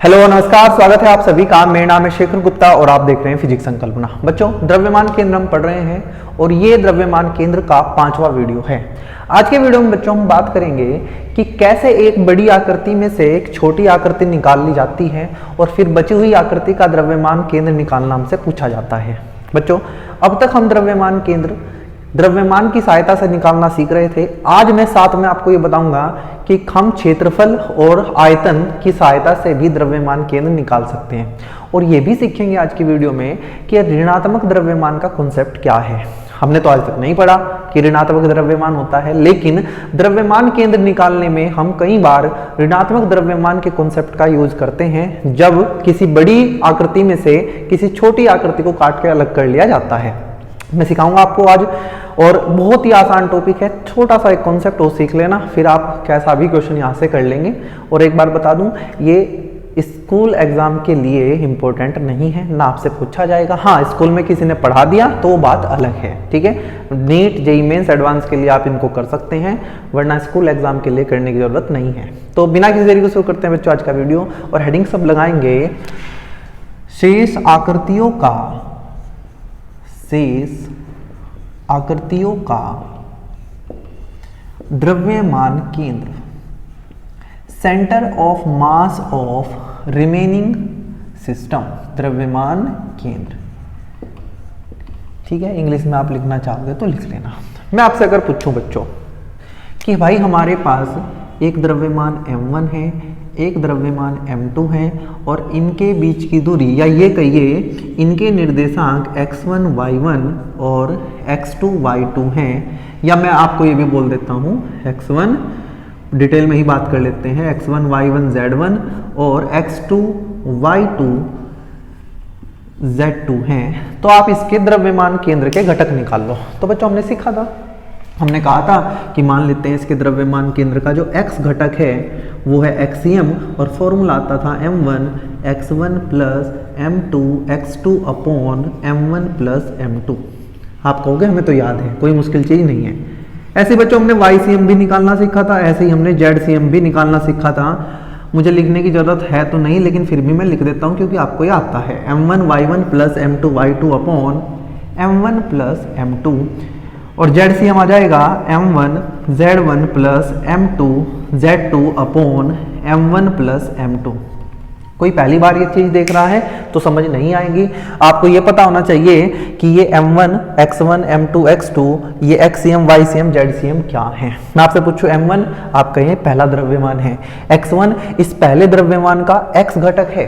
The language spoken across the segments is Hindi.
हेलो नमस्कार, स्वागत है आप सभी का। मेरा नाम है शेखर गुप्ता और आप देख रहे हैं फिजिक्स संकल्पना। बच्चों, द्रव्यमान केंद्र हम पढ़ रहे हैं और ये द्रव्यमान केंद्र का 5वां वीडियो है। आज के वीडियो में बच्चों हम बात करेंगे कि कैसे एक बड़ी आकृति में से एक छोटी आकृति निकाल ली जाती है और फिर बची हुई आकृति का द्रव्यमान केंद्र निकालना हमसे पूछा जाता है। बच्चों, अब तक हम द्रव्यमान केंद्र द्रव्यमान की सहायता से निकालना सीख रहे थे। आज मैं साथ में आपको ये बताऊंगा कि हम क्षेत्रफल और आयतन की सहायता से भी द्रव्यमान केंद्र निकाल सकते हैं और ये भी सीखेंगे आज की वीडियो में कि ऋणात्मक द्रव्यमान का कॉन्सेप्ट क्या है। हमने तो आज तक नहीं पढ़ा कि ऋणात्मक द्रव्यमान होता है, लेकिन द्रव्यमान केंद्र निकालने में हम कई बार ऋणात्मक द्रव्यमान के कॉन्सेप्ट का यूज करते हैं जब किसी बड़ी आकृति में से किसी छोटी आकृति को काट के अलग कर लिया जाता है। मैं सिखाऊंगा आपको आज, और बहुत ही आसान टॉपिक है। छोटा सा एक कॉन्सेप्ट वो सीख लेना, फिर आप कैसा भी क्वेश्चन यहाँ से कर लेंगे। और एक बार बता दूं, ये स्कूल एग्जाम के लिए इम्पोर्टेंट नहीं है, ना आपसे पूछा जाएगा। हाँ, स्कूल में किसी ने पढ़ा दिया तो वो बात अलग है, ठीक है। नीट, जेईई मेंस, एडवांस के लिए आप इनको कर सकते हैं, वरना स्कूल एग्जाम के लिए करने की जरूरत नहीं है। तो बिना किसी देरी को शुरू करते हैं बच्चों आज का वीडियो, और हेडिंग सब लगाएंगे शेष आकृतियों का द्रव्यमान केंद्र, centre of mass of remaining system, द्रव्यमान केंद्र। ठीक है, इंग्लिश में आप लिखना चाहोगे तो लिख लेना। मैं आपसे अगर पूछूं बच्चों कि भाई हमारे पास एक द्रव्यमान m1 है, एक द्रव्यमान m2 है और इनके बीच की दूरी, या ये कहिए इनके निर्देशांक x1 y1 और x2 y2 हैं, या मैं आपको ये भी बोल देता हूँ x1, डिटेल में ही बात कर लेते हैं, x1 y1 z1 और x2 y2 z2 हैं, तो आप इसके द्रव्यमान केंद्र के घटक निकाल लो। तो बच्चों हमने सीखा था, हमने कहा था कि मान लेते हैं इसके द्रव्यमान केंद्र का जो x घटक है वो है एक्सियम, और फॉर्मूला आता था m1 x1 plus m2 x2 upon m1 plus m2। आप कहोगे हमें तो याद है, कोई मुश्किल चीज नहीं है। ऐसे बच्चों हमने ycm भी निकालना सीखा था, ऐसे ही हमने zcm भी निकालना सीखा था। मुझे लिखने की जरूरत है तो नहीं, लेकिन फिर भी मैं लिख देता हूँ क्योंकि आपको ये आता है। m1 y1 plus m2 y2 upon m1 plus m2, और zcm आ जाएगा m1 z1 plus m2 z2 upon m1 plus m2। कोई पहली बार ये चीज देख रहा है तो समझ नहीं आएगी। आपको ये पता होना चाहिए कि ये m1 x1 m2 x2 ये xcm ycm zcm क्या है। मैं आपसे पूछूं m1, आप कहें पहला द्रव्यमान है, x1 इस पहले द्रव्यमान का x घटक है,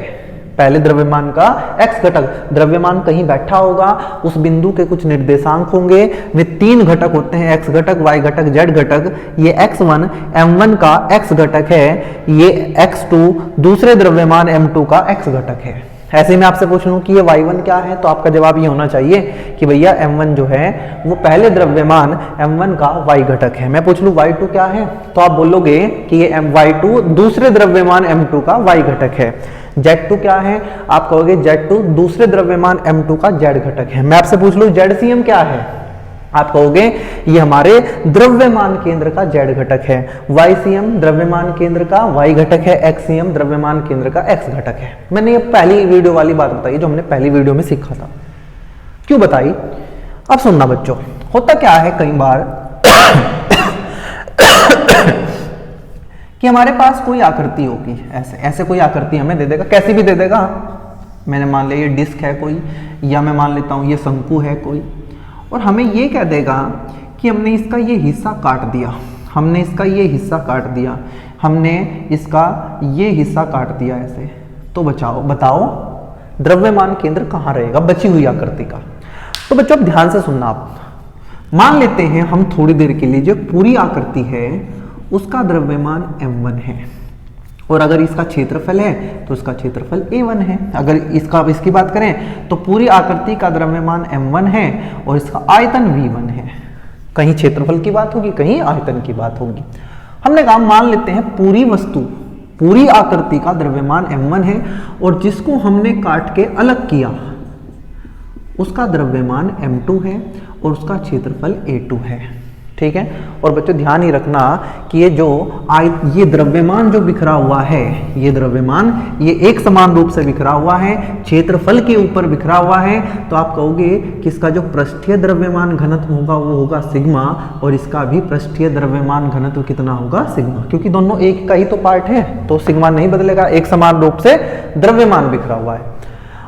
पहले द्रव्यमान का x घटक। द्रव्यमान कहीं बैठा होगा, उस बिंदु के कुछ निर्देशांक होंगे, वे 3 घटक होते हैं, x घटक, y घटक, z घटक। ये x1 m1 का x घटक है, ये x2 दूसरे द्रव्यमान m2 का x घटक है। ऐसे में आपसे पूछ लूं कि ये y1 क्या है, तो आपका जवाब ये होना चाहिए कि भैया m1 जो है वो पहले द्रव्यमान m1 का y घटक है। मैं पूछ लूं y2 क्या है, तो आप बोलोगे कि ये y2 दूसरे द्रव्यमान m2 का y घटक है। z2 क्या है, आप कहोगे z2 दूसरे द्रव्यमान m2 का z घटक है। मैं आपसे पूछ लूं zcm क्या है, आप कहोगे ये हमारे द्रव्यमान केंद्र का z घटक है। ycm द्रव्यमान केंद्र का y घटक है, xcm द्रव्यमान केंद्र का x घटक है। मैंने ये पहली वीडियो वाली बात बताई जो हमने पहली वीडियो में सीखा था। क्यों बताई, अब सुनना बच्चों। होता क्या है कई बार कि हमारे पास कोई आकृति होगी, ऐसे कोई आकृति हमें दे देगा, कैसी भी दे देगा। मैंने मान लिया ये डिस्क है कोई, या मैं मान लेता हूँ ये शंकु है कोई, और हमें ये कह देगा कि हमने इसका ये हिस्सा काट दिया, हमने इसका ये हिस्सा काट दिया, हमने इसका ये हिस्सा काट दिया ऐसे। तो बताओ द्रव्यमान केंद्र कहाँ रहेगा बची हुई आकृति का। तो बच्चों अब ध्यान से सुनना। आप मान लेते हैं हम थोड़ी देर के लिए जो पूरी आकृति है उसका द्रव्यमान m1 है, और अगर इसका क्षेत्रफल है तो इसका क्षेत्रफल a1 है। अगर इसकी बात करें तो पूरी आकृति का द्रव्यमान m1 है और इसका आयतन v1 है। कहीं क्षेत्रफल की बात होगी, कहीं आयतन की बात होगी। हमने कहा मान लेते हैं पूरी वस्तु, पूरी आकृति का द्रव्यमान m1 है, और जिसको हमने काट के अलग किया उसका द्रव्यमान m2 है और उसका क्षेत्रफल a2 है। ठीक है। और बच्चों ध्यान ही रखना कि ये द्रव्यमान जो बिखरा हुआ है, ये द्रव्यमान ये एक समान रूप से बिखरा हुआ है, क्षेत्रफल के ऊपर बिखरा हुआ है, तो आप कहोगे कि इसका जो पृष्ठीय द्रव्यमान घनत्व होगा वो होगा सिग्मा, और इसका भी पृष्ठीय द्रव्यमान घनत्व कितना होगा, सिग्मा, क्योंकि दोनों एक का ही तो पार्ट है, तो सिग्मा नहीं बदलेगा, एक समान रूप से द्रव्यमान बिखरा हुआ है।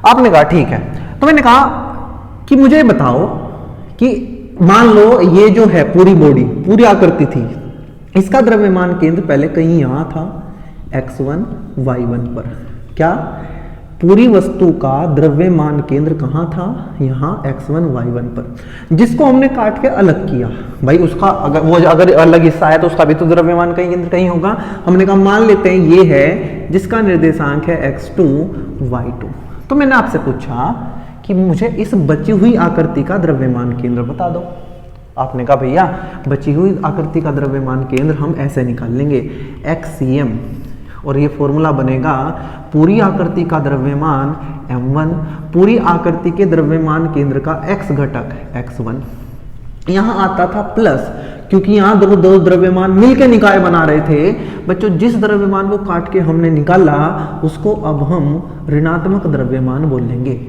आपने कहा ठीक है, तो मैंने कहा कि मुझे बताओ कि मान लो ये जो है पूरी बॉडी, पूरी आकृति थी, इसका द्रव्यमान केंद्र पहले कहीं यहां था x1 y1 पर। क्या पूरी वस्तु का द्रव्यमान केंद्र कहां था, यहां x1 y1 पर, जिसको हमने काट के अलग किया। भाई उसका अगर अलग हिस्सा है तो उसका भी तो द्रव्यमान कहीं केंद्र कहीं होगा। हमने कहा मान लेते हैं ये है जिसका निर्देशांक है x2 y2। तो मैंने आपसे पूछा कि मुझे इस बची हुई आकृति का द्रव्यमान केंद्र बता दो। आपने कहा भैया बची हुई आकृति का द्रव्यमान केंद्र हम ऐसे निकाल लेंगे xcm, और ये फॉर्मूला बनेगा पूरी आकृति का द्रव्यमान m1, पूरी आकृति के द्रव्यमान केंद्र का x घटक x1, यहां आता था प्लस, क्योंकि यहां दो द्रव्यमान मिलकर निकाय बना रहे थे। बच्चों जिस द्रव्यमान को काट के हमने निकाला उसको अब हम ऋणात्मक द्रव्यमान बोलेंगे।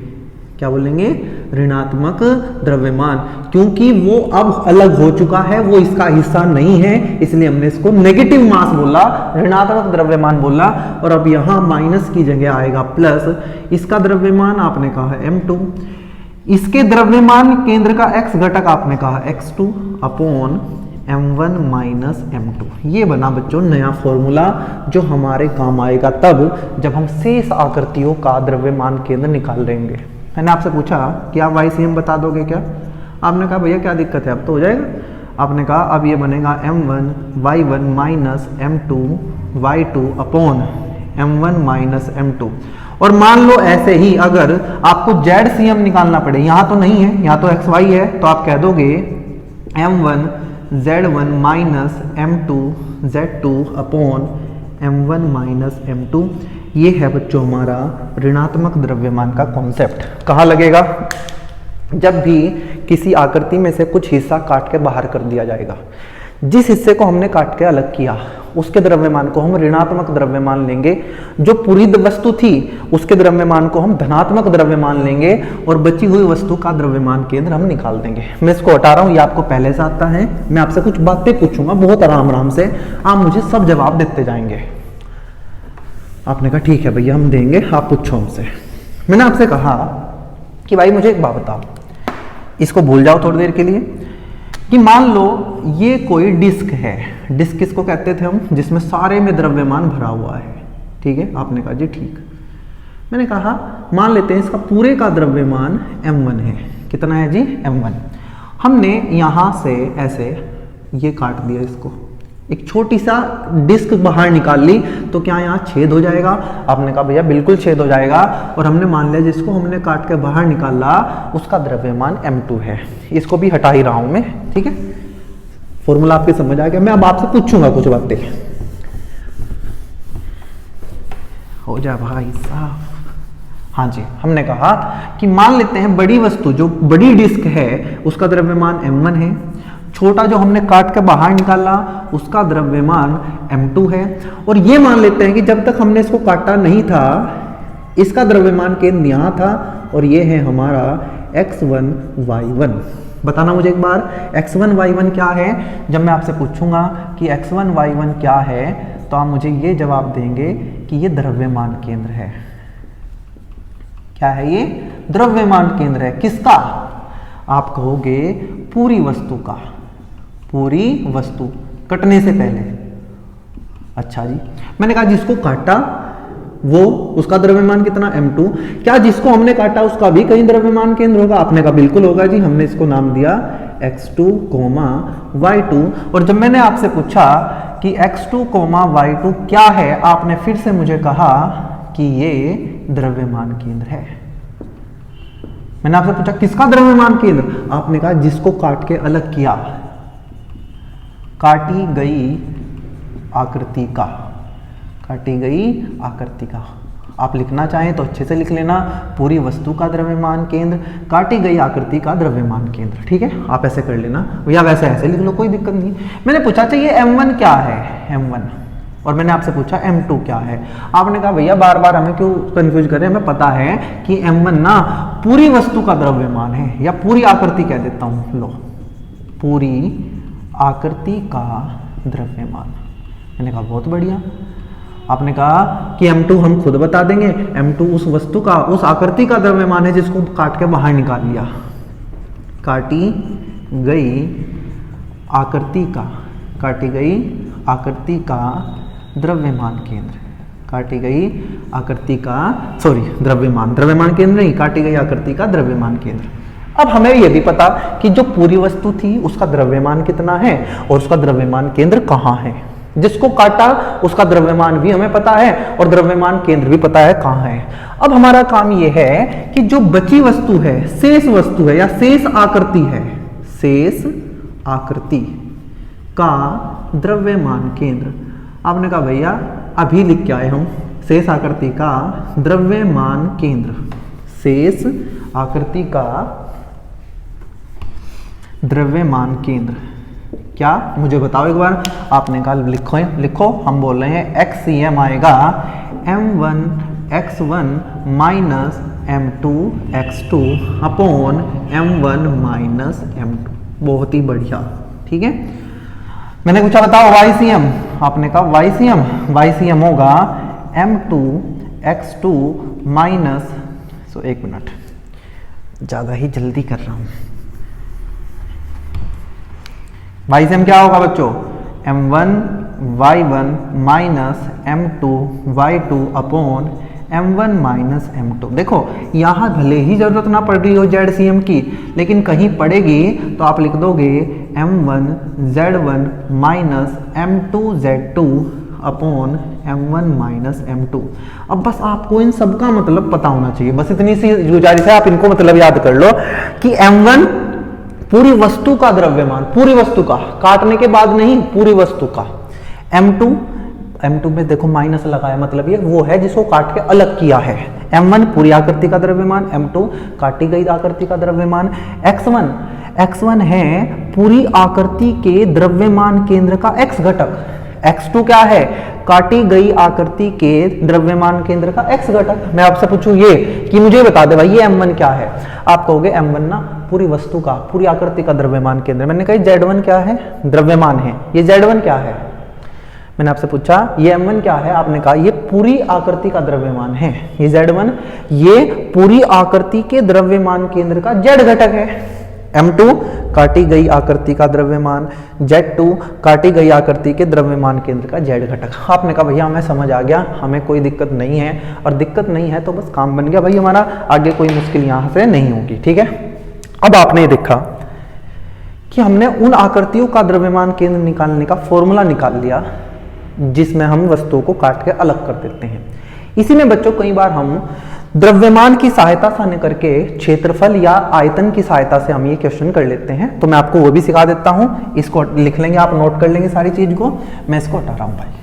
क्या बोलेंगे, ऋणात्मक द्रव्यमान, क्योंकि वो अब अलग हो चुका है, वो इसका हिस्सा नहीं है, इसलिए हमने इसको नेगेटिव मास बोला, ऋणात्मक द्रव्यमान बोला। और अब यहां माइनस की जगह आएगा प्लस। इसका द्रव्यमान आपने कहा है m2, इसके द्रव्यमान केंद्र का x घटक आपने कहा x2 upon m1 minus m2। ये बना बच्चों नया फॉर्मूला जो हमारे काम आएगा तब जब हम शेष आकृतियों का द्रव्यमान केंद्र निकाल लेंगे। मैंने आपसे पूछा कि आप YCM बता दोगे क्या, आपने कहा भैया क्या दिक्कत है, अब तो हो जाएगा। आपने कहा अब ये बनेगा m1 y1 minus m2 y2 upon m1 minus m2। और मान लो ऐसे ही अगर आपको ZCM निकालना पड़े, यहां तो नहीं है, यहां तो xy है, तो आप कह दोगे m1 z1 minus m2 z2 upon m1 minus m2। ये है बच्चों हमारा ऋणात्मक द्रव्यमान का कॉन्सेप्ट। कहाँ लगेगा, जब भी किसी आकृति में से कुछ हिस्सा काट के बाहर कर दिया जाएगा, जिस हिस्से को हमने काट के अलग किया उसके द्रव्यमान को हम ऋणात्मक द्रव्यमान लेंगे, जो पूरी वस्तु थी उसके द्रव्यमान को हम धनात्मक द्रव्यमान लेंगे, और बची हुई वस्तु का द्रव्यमान केंद्र हम निकाल देंगे। मैं इसको हटा रहा हूं, ये आपको पहले से आता है। मैं आपसे कुछ बातें पूछूंगा बहुत आराम आराम से, आप मुझे सब जवाब देते जाएंगे। आपने कहा ठीक है भैया हम देंगे, आप पूछो हमसे। मैंने आपसे कहा कि भाई मुझे एक बात बताओ, इसको भूल जाओ थोड़ी देर के लिए, कि मान लो ये कोई डिस्क है। डिस्क किसको कहते थे हम, जिसमें सारे में द्रव्यमान भरा हुआ है, ठीक है। आपने कहा जी ठीक। मैंने कहा मान लेते हैं इसका पूरे का द्रव्यमान m1 है। कितना है जी, m1। हमने यहां से ऐसे ये काट दिया, इसको एक छोटी सा डिस्क बाहर निकाल ली, तो क्या यहाँ छेद हो जाएगा। आपने कहा भैया बिल्कुल छेद हो जाएगा। और हमने मान लिया जिसको हमने काट के बाहर निकाला उसका द्रव्यमान m2 है। इसको भी हटा ही रहा हूं मैं, ठीक है। फॉर्मूला आपके समझ आ गया। मैं अब आपसे पूछूंगा कुछ बातें, हो जा भाई साहब। हाँ जी, हमने कहा कि मान लेते हैं बड़ी वस्तु जो बड़ी डिस्क है उसका द्रव्यमान m1 है, छोटा जो हमने काट के बाहर निकाला उसका द्रव्यमान m2 है, और ये मान लेते हैं कि जब तक हमने इसको काटा नहीं था इसका द्रव्यमान केंद्र यहाँ था, और ये है हमारा x1 y1। बताना मुझे एक बार x1 y1 क्या है। जब मैं आपसे पूछूंगा कि x1 y1 क्या है तो आप मुझे ये जवाब देंगे कि ये द्रव्यमान केंद्र है। क्या है ये, द्रव्यमान केंद्र है। किसका, आप कहोगे पूरी वस्तु का, पूरी वस्तु कटने से पहले। अच्छा जी, मैंने कहा जिसको काटा वो उसका द्रव्यमान कितना m2। क्या जिसको हमने काटा उसका भी कहीं द्रव्यमान केंद्र होगा। आपने कहा बिल्कुल होगा जी। हमने इसको नाम दिया x2, y2। और जब मैंने आपसे पूछा कि x2, y2 क्या है, आपने फिर से मुझे कहा कि ये द्रव्यमान केंद्र है। मैंने आपसे पूछा किसका द्रव्यमान केंद्र, आपने कहा जिसको काट के अलग किया, काटी गई आकृति का, काटी गई आकृति का। आप लिखना चाहें तो अच्छे से लिख लेना, पूरी वस्तु का द्रव्यमान केंद्र, काटी गई आकृति का द्रव्यमान केंद्र। ठीक है, आप ऐसे कर लेना या वैसे ऐसे लिख लो, कोई दिक्कत नहीं। मैंने पूछा चाहिए m1 क्या है, m1, और मैंने आपसे पूछा m2 क्या है। आपने कहा भैया बार बार हमें क्यों कंफ्यूज कर रहे हैं, हमें पता है कि m1 ना पूरी वस्तु का द्रव्यमान है, या पूरी आकृति कह देता हूं, लो पूरी आकृति का द्रव्यमान। मैंने कहा बहुत बढ़िया। आपने कहा कि m2 हम खुद बता देंगे, m2 उस वस्तु का, उस आकृति का द्रव्यमान है जिसको काट के बाहर निकाल लिया। काटी गई आकृति का, काटी गई आकृति का द्रव्यमान केंद्र, काटी गई आकृति का, सॉरी द्रव्यमान केंद्र नहीं, काटी गई आकृति का द्रव्यमान केंद्र। अब हमें यह भी पता कि जो पूरी वस्तु थी उसका द्रव्यमान कितना है और उसका द्रव्यमान केंद्र कहाँ है। जिसको काटा उसका द्रव्यमान भी हमें पता है और द्रव्यमान केंद्र भी पता है कहाँ है। अब हमारा काम यह है कि जो बची वस्तु है, शेष वस्तु है या शेष आकृति है, शेष आकृति का द्रव्यमान केंद्र। आपने कहा भैया अभी लिख के आए हम, शेष आकृति का द्रव्यमान केंद्र, शेष आकृति का द्रव्यमान केंद्र क्या, मुझे बताओ एक बार। आपने कहा लिखो, हम बोल रहे हैं XCM आएगा m1 x1 minus m2 x2 upon m1 minus m2। बहुत ही बढ़िया, ठीक है। मैंने पूछा बताओ YCM, आपने कहा YCM होगा m2 x2 माइनस, सो एक मिनट ज़्यादा ही जल्दी कर रहा हूँ। YCM क्या होगा बच्चों, m1 y1 minus m2 y2 upon m1 minus m2। देखो यहाँ भले ही जरूरत ना पड़ रही हो ZCM की, लेकिन कहीं पड़ेगी तो आप लिख दोगे m1 z1 minus m2 z2 upon m1 minus m2। अब बस आपको इन सब का मतलब पता होना चाहिए, बस इतनी सी गुजारिश है, आप इनको मतलब याद कर लो कि m1 पूरी वस्तु का द्रव्यमान, पूरी वस्तु का, काटने के बाद नहीं, पूरी वस्तु का। m2 में देखो माइनस लगाया, मतलब ये वो है जिसको काट के अलग किया है। m1 पूरी आकृति का द्रव्यमान, m2 काटी गई आकृति का द्रव्यमान। x1 है पूरी आकृति के द्रव्यमान केंद्र का x घटक। x2 क्या है, काटी गई आकृति के द्रव्यमान केंद्र का x घटक। मैं आपसे पूछूं ये कि मुझे बता दे भाई ये m1 क्या है, आप कहोगे m1 ना पूरी वस्तु का, पूरी आकृति का द्रव्यमान केंद्र। मैंने कहा z1 क्या है, द्रव्यमान है, ये z1 क्या है। मैंने आपसे पूछा ये m1 क्या है, आपने कहा ये पूरी आकृति का द्रव्यमान है। ये z1 ये पूरी आकृति के द्रव्यमान केंद्र का z घटक है। m2 काटी गई आकृति का द्रव्यमान, z2 काटी गई आकृति के द्रव्यमान केंद्र का z घटक। आपने कहा भैया हमें समझ आ गया, हमें कोई दिक्कत नहीं है, और दिक्कत नहीं है तो बस काम बन गया भाई हमारा, आगे कोई मुश्किल यहाँ से नहीं होगी। ठीक है, अब आपने देखा कि हमने उन आकृतियों का द्रव्यमान केंद्र निकालने का फॉर्मूला निकाल लिया जिसमें हम वस्तुओं को काट के अलग कर देते हैं। इसी में बच्चों कई बार हम द्रव्यमान की सहायता से न करके क्षेत्रफल या आयतन की सहायता से हम ये क्वेश्चन कर लेते हैं, तो मैं आपको वो भी सिखा देता हूं। इसको लिख लेंगे, आप नोट कर लेंगे सारी चीज को, मैं इसको हटा रहा हूं भाई।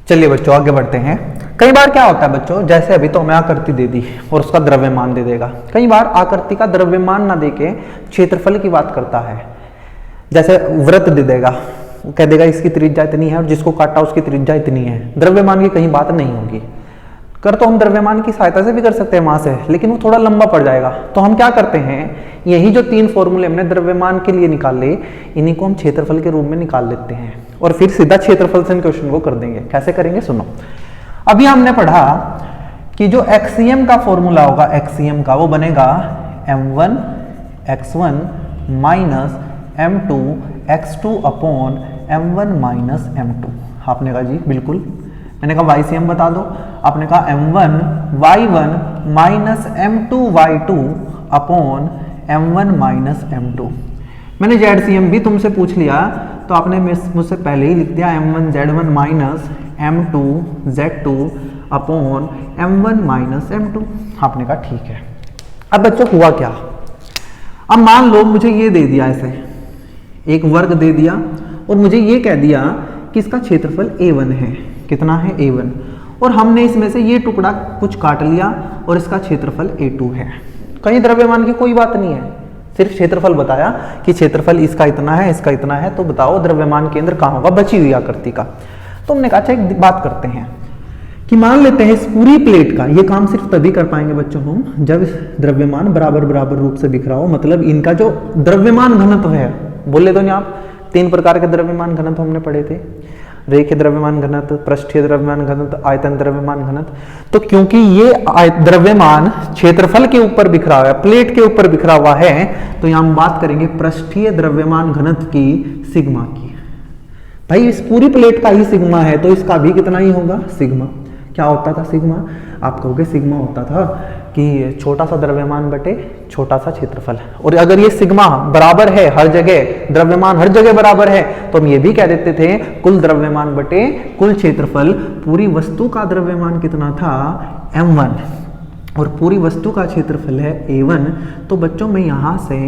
चलिए बच्चों आगे बढ़ते हैं। कई बार क्या होता है बच्चों, जैसे अभी तो हमें आकृति दे दी और उसका द्रव्यमान दे देगा, कई बार आकृति का द्रव्यमान ना देके क्षेत्रफल की बात करता है। जैसे वृत्त दे देगा, कह देगा इसकी त्रिज्या इतनी है और जिसको काटा उसकी त्रिज्या इतनी है, द्रव्यमान की कहीं बात नहीं होगी। कर तो हम द्रव्यमान की सहायता से भी कर सकते हैं वहां से, लेकिन वो थोड़ा लंबा पड़ जाएगा। तो हम क्या करते हैं, यही जो 3 फॉर्मूले हमने द्रव्यमान के लिए निकाले, इन्हीं को हम क्षेत्रफल के रूप में निकाल लेते हैं और फिर सीधा क्षेत्रफल से क्वेश्चन को कर देंगे। कैसे करेंगे सुनो। अभी हमने पढ़ा कि जो XCM का फॉर्मूला होगा, XCM का वो बनेगा m1 x1 minus m2 x2 upon m1 minus m2। आपने कहा जी बिल्कुल। मैंने कहा YCM बता दो, आपने कहा m1 y1 minus m2 y2 upon m1 minus m2। मैंने ZCM भी तुमसे पूछ लिया तो आपने मुझसे पहले ही लिख दिया m1 z1 minus m2 z2 upon m1 minus m2। आपने कहा ठीक है। अब बच्चों हुआ क्या, अब मान लो मुझे ये दे दिया, ऐसे एक वर्ग दे दिया और मुझे ये कह दिया कि इसका क्षेत्रफल a1 है। कितना है? a1। और हमने इसमें से ये टुकड़ा कुछ काट लिया और इसका क्षेत्रफल a2 है। कहीं द्रव्यमान की कोई बात नहीं है, सिर्फ क्षेत्रफल बताया कि क्षेत्रफल इसका इतना है, इसका इतना है, तो बताओ द्रव्यमान केंद्र कहाँ होगा बची हुई आकृति का। तो हमने कहा अच्छा एक बात करते हैं कि मान लेते हैं इस पूरी प्लेट का, ये काम सिर्फ तभी कर पाएंगे बच्चों हम जब इस द्रव्यमान बराबर बराबर रूप से बिखरा हो, मतलब इनका जो द्रव्यमान घनत्व है, बोले तो नहीं आप, 3 प्रकार के द्रव्यमान घनत्व हमने पढ़े थे, रेखीय द्रव्यमान घनत्व, पृष्ठीय द्रव्यमान घनत्व, आयतन द्रव्यमान घनत्व। तो क्योंकि ये द्रव्यमान क्षेत्रफल के ऊपर बिखरा हुआ है, प्लेट के ऊपर बिखरा हुआ है, तो यहां हम बात करेंगे पृष्ठीय द्रव्यमान घनत्व की, सिग्मा की। भाई इस पूरी प्लेट का ही सिग्मा है तो इसका भी कितना ही होगा? सिग्मा। क्या होता था सिग्मा? आप कहोगे सिग्मा होता था कि छोटा सा द्रव्यमान बटे छोटा सा क्षेत्रफल। और अगर ये सिग्मा बराबर है हर जगह, द्रव्यमान हर जगह बराबर है, तो हम ये भी कह देते थे कुल द्रव्यमान बटे कुल क्षेत्रफल। पूरी वस्तु का द्रव्यमान कितना था? m1 और पूरी वस्तु का क्षेत्रफल है a1। तो बच्चों मैं यहां से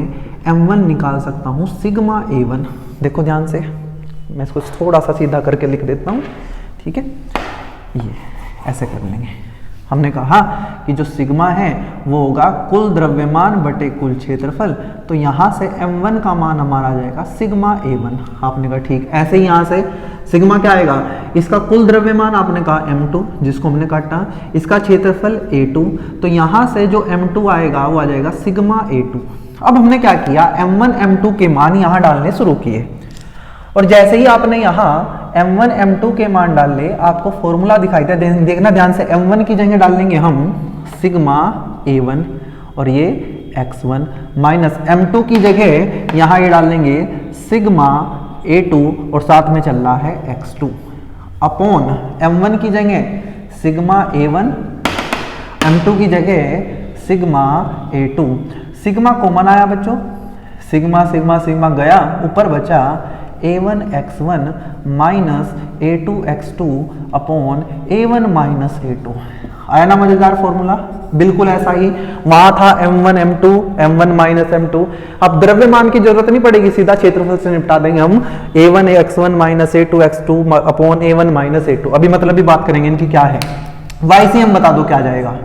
m1 निकाल सकता हूं सिग्मा a1। देखो ध्यान से, मैं इसको थोड़ा सा सीधा करके लिख देता हूं, ठीक है, ये ऐसे कर लेंगे। हमने कहा कि जो सिग्मा है वो होगा कुल द्रव्यमान बटे कुल क्षेत्रफल, तो यहां से m1 का मान हमारा आ जाएगा सिग्मा a1। आपने कहा ठीक। ऐसे ही यहां से सिग्मा क्या आएगा? इसका कुल द्रव्यमान आपने कहा m2 जिसको हमने काटा, इसका क्षेत्रफल a2, तो यहां से जो m2 आएगा वो आ जाएगा सिग्मा a2। अब हमने क्या किया, m1 m2 के मान यहां डालने शुरू किए, और जैसे ही आपने यहाँ m1 m2 के मान डाल ले, आपको फॉर्मूला दिखाई दे, देखना ध्यान से, m1 की जगह डाल लेंगे हम सिग्मा a1 और ये x1, माइनस m2 की जगह यहाँ ये डाल लेंगे सिग्मा a2 और साथ में चल रहा है x2, अपॉन m1 की जगह सिग्मा a1, m2 की जगह सिग्मा a2। सिग्मा कॉमन आया बच्चों, सिग्मा सिग्मा सिग्मा गया, ऊपर बचा a1 x1 minus a2 x2 upon a1 minus a2। आया ना मजेदार फॉर्मूला? बिल्कुल ऐसा ही वहां था m1 m2, m1 minus m2। अब द्रव्यमान की जरूरत नहीं पड़ेगी, सीधा क्षेत्रफल से निपटा देंगे हम, a1 x1 minus a2 x2 upon a1 minus a2। अभी मतलब भी बात करेंगे इनकी क्या है, YCM बता दो क्या जाएगा,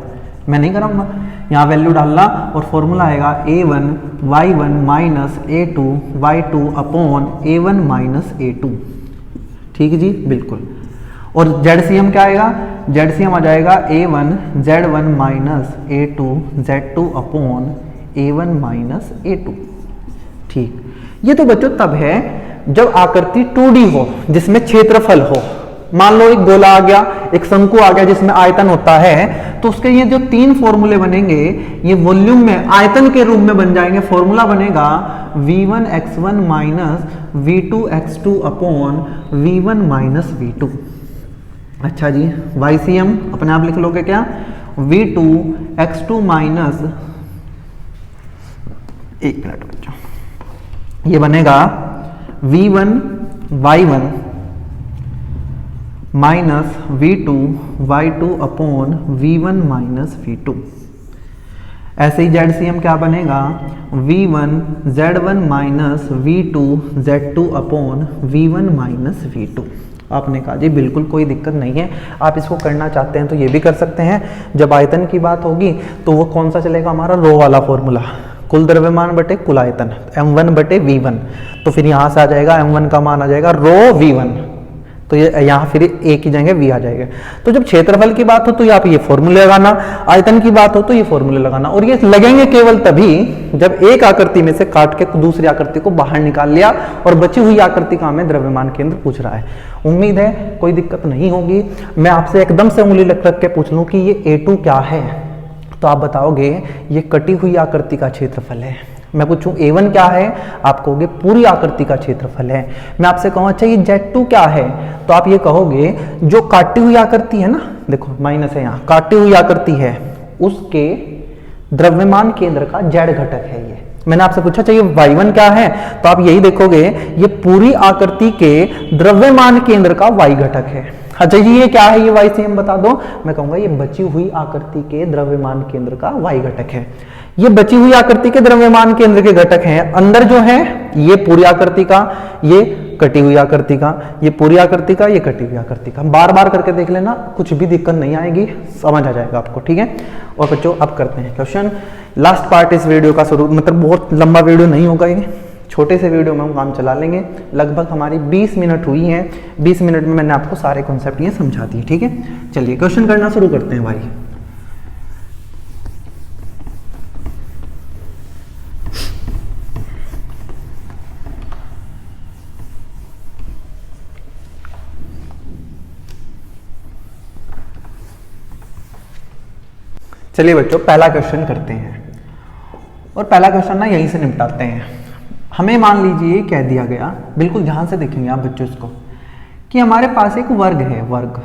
मैं नहीं करूंगा, यहाँ वैल्यू डालना और फॉर्मूला आएगा a1 y1 minus a2 y2 upon a1 minus a2। ठीक है जी, बिल्कुल। और ZCM क्या आएगा? ZCM आ जाएगा a1 z1 minus a2 z2 upon a1 minus a2। ठीक, ये तो बच्चों तब है जब आकृति 2D हो, जिसमें क्षेत्रफल हो। मान लो एक गोला आ गया, एक शंकु आ गया जिसमें आयतन होता है, तो उसके ये जो 3 फॉर्मूले बनेंगे ये वॉल्यूम में आयतन के रूप में बन जाएंगे। फॉर्मूला बनेगा v1 x1 minus v2 x2 upon v1 minus v2। अच्छा जी, YCM अपने आप लिख लोगे क्या? v2 x2 माइनस, एक मिनट बच्चों, ये बनेगा v1 y1 minus v2 y2 upon v1 minus v2। ऐसे ही ZCM क्या बनेगा? v1 z1 minus v2 z2 upon v1 minus v2। आपने कहा जी बिल्कुल कोई दिक्कत नहीं है, आप इसको करना चाहते हैं तो ये भी कर सकते हैं। जब आयतन की बात होगी तो वो कौन सा चलेगा? हमारा रो वाला फॉर्मूला, कुल द्रव्यमान बटे कुल आयतन, m1 बटे v1। तो फिर यहाँ से आ जाएगा m1 का मान आ जाएगा रो v1, तो ये यहाँ फिर a की जगह v आ जाएगा। तो जब क्षेत्रफल की बात हो तो आप ये फॉर्मूले लगाना, आयतन की बात हो तो ये फॉर्मूले लगाना, और ये लगेंगे केवल तभी जब एक आकृति में से काट के दूसरी आकृति को बाहर निकाल लिया और बची हुई आकृति का हमें द्रव्यमान केंद्र पूछ रहा है। उम्मीद है कोई दिक्कत नहीं होगी। मैं आपसे एकदम से उंगली रख के पूछ लूं कि ये a2 क्या है, तो आप बताओगे ये कटी हुई आकृति का क्षेत्रफल है। मैं पूछूं a1 क्या है, आप कहोगे पूरी आकृति का क्षेत्रफल है। मैं आपसे कहूं अच्छा ये z2 क्या है, तो आप ये कहोगे जो काटी हुई आकृति है ना, देखो माइनस है यहाँ, काटी हुई आकृति है उसके द्रव्यमान केंद्र का z घटक है ये। मैंने आपसे पूछा चाहिए y1 क्या है, तो आप यही देखोगे ये पूरी आकृति के द्रव्यमान केंद्र का y घटक है। अच्छा ये क्या है, ये वाई सी एम बता दो। मैं कहूंगा ये बची हुई आकृति के द्रव्यमान केंद्र का वाई घटक है। ये बची हुई आकृति के द्रव्यमान केंद्र के घटक हैं। अंदर जो है ये पूरी आकृति का, ये कटी हुई आकृति का, ये पूरी आकृति का, ये कटी हुई आकृति का। बार बार करके देख लेना, कुछ भी दिक्कत नहीं आएगी, समझ आ जाएगा आपको, ठीक है। और बच्चों अब करते हैं क्वेश्चन। लास्ट पार्ट इस वीडियो का शुरू, मतलब बहुत लंबा वीडियो नहीं होगा ये, छोटे से वीडियो में हम काम चला लेंगे। लगभग हमारी 20 मिनट हुई हैं। 20 मिनट में मैंने आपको सारे कॉन्सेप्ट ये समझा दिए, ठीक है। चलिए क्वेश्चन करना शुरू करते हैं भाई। चलिए बच्चों पहला क्वेश्चन करते हैं, और पहला क्वेश्चन ना यहीं से निपटाते हैं। हमें मान लीजिए कह दिया गया, बिल्कुल ध्यान से देखेंगे आप बच्चों इसको, कि हमारे पास एक वर्ग है, वर्ग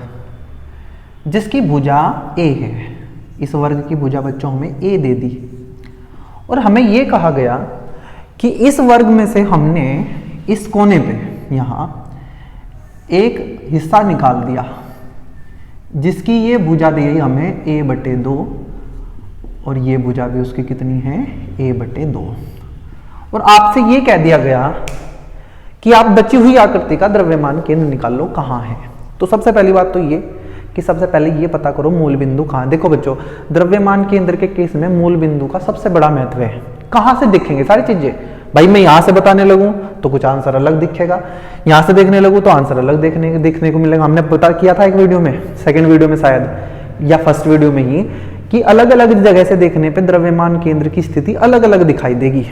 जिसकी भुजा ए है। इस वर्ग की भुजा बच्चों हमें ए दे दी, और हमें यह कहा गया कि इस वर्ग में से हमने इस कोने पे यहाँ एक हिस्सा निकाल दिया जिसकी ये भुजा दी हमें a/2, और ये भुजा भी उसकी कितनी है, a/2। और आपसे ये कह दिया गया कि आप बची हुई आकृति का द्रव्यमान केंद्र निकाल लो कहाँ है। तो सबसे पहली बात तो ये कि सबसे पहले ये पता करो मूल बिंदु कहाँ। देखो बच्चों द्रव्यमान केंद्र के केस में मूल बिंदु का सबसे बड़ा महत्व है। कहाँ से दिखेंगे सारी चीजें भाई, मैं यहाँ से बताने लगूं तो कुछ आंसर अलग दिखेगा, यहाँ से देखने लगूं तो आंसर अलग देखने को मिलेगा। हमने पता किया था एक वीडियो में, सेकंड वीडियो में शायद, या फर्स्ट वीडियो में ही, कि अलग अलग जगह से देखने पे द्रव्यमान केंद्र की स्थिति अलग अलग दिखाई देगी,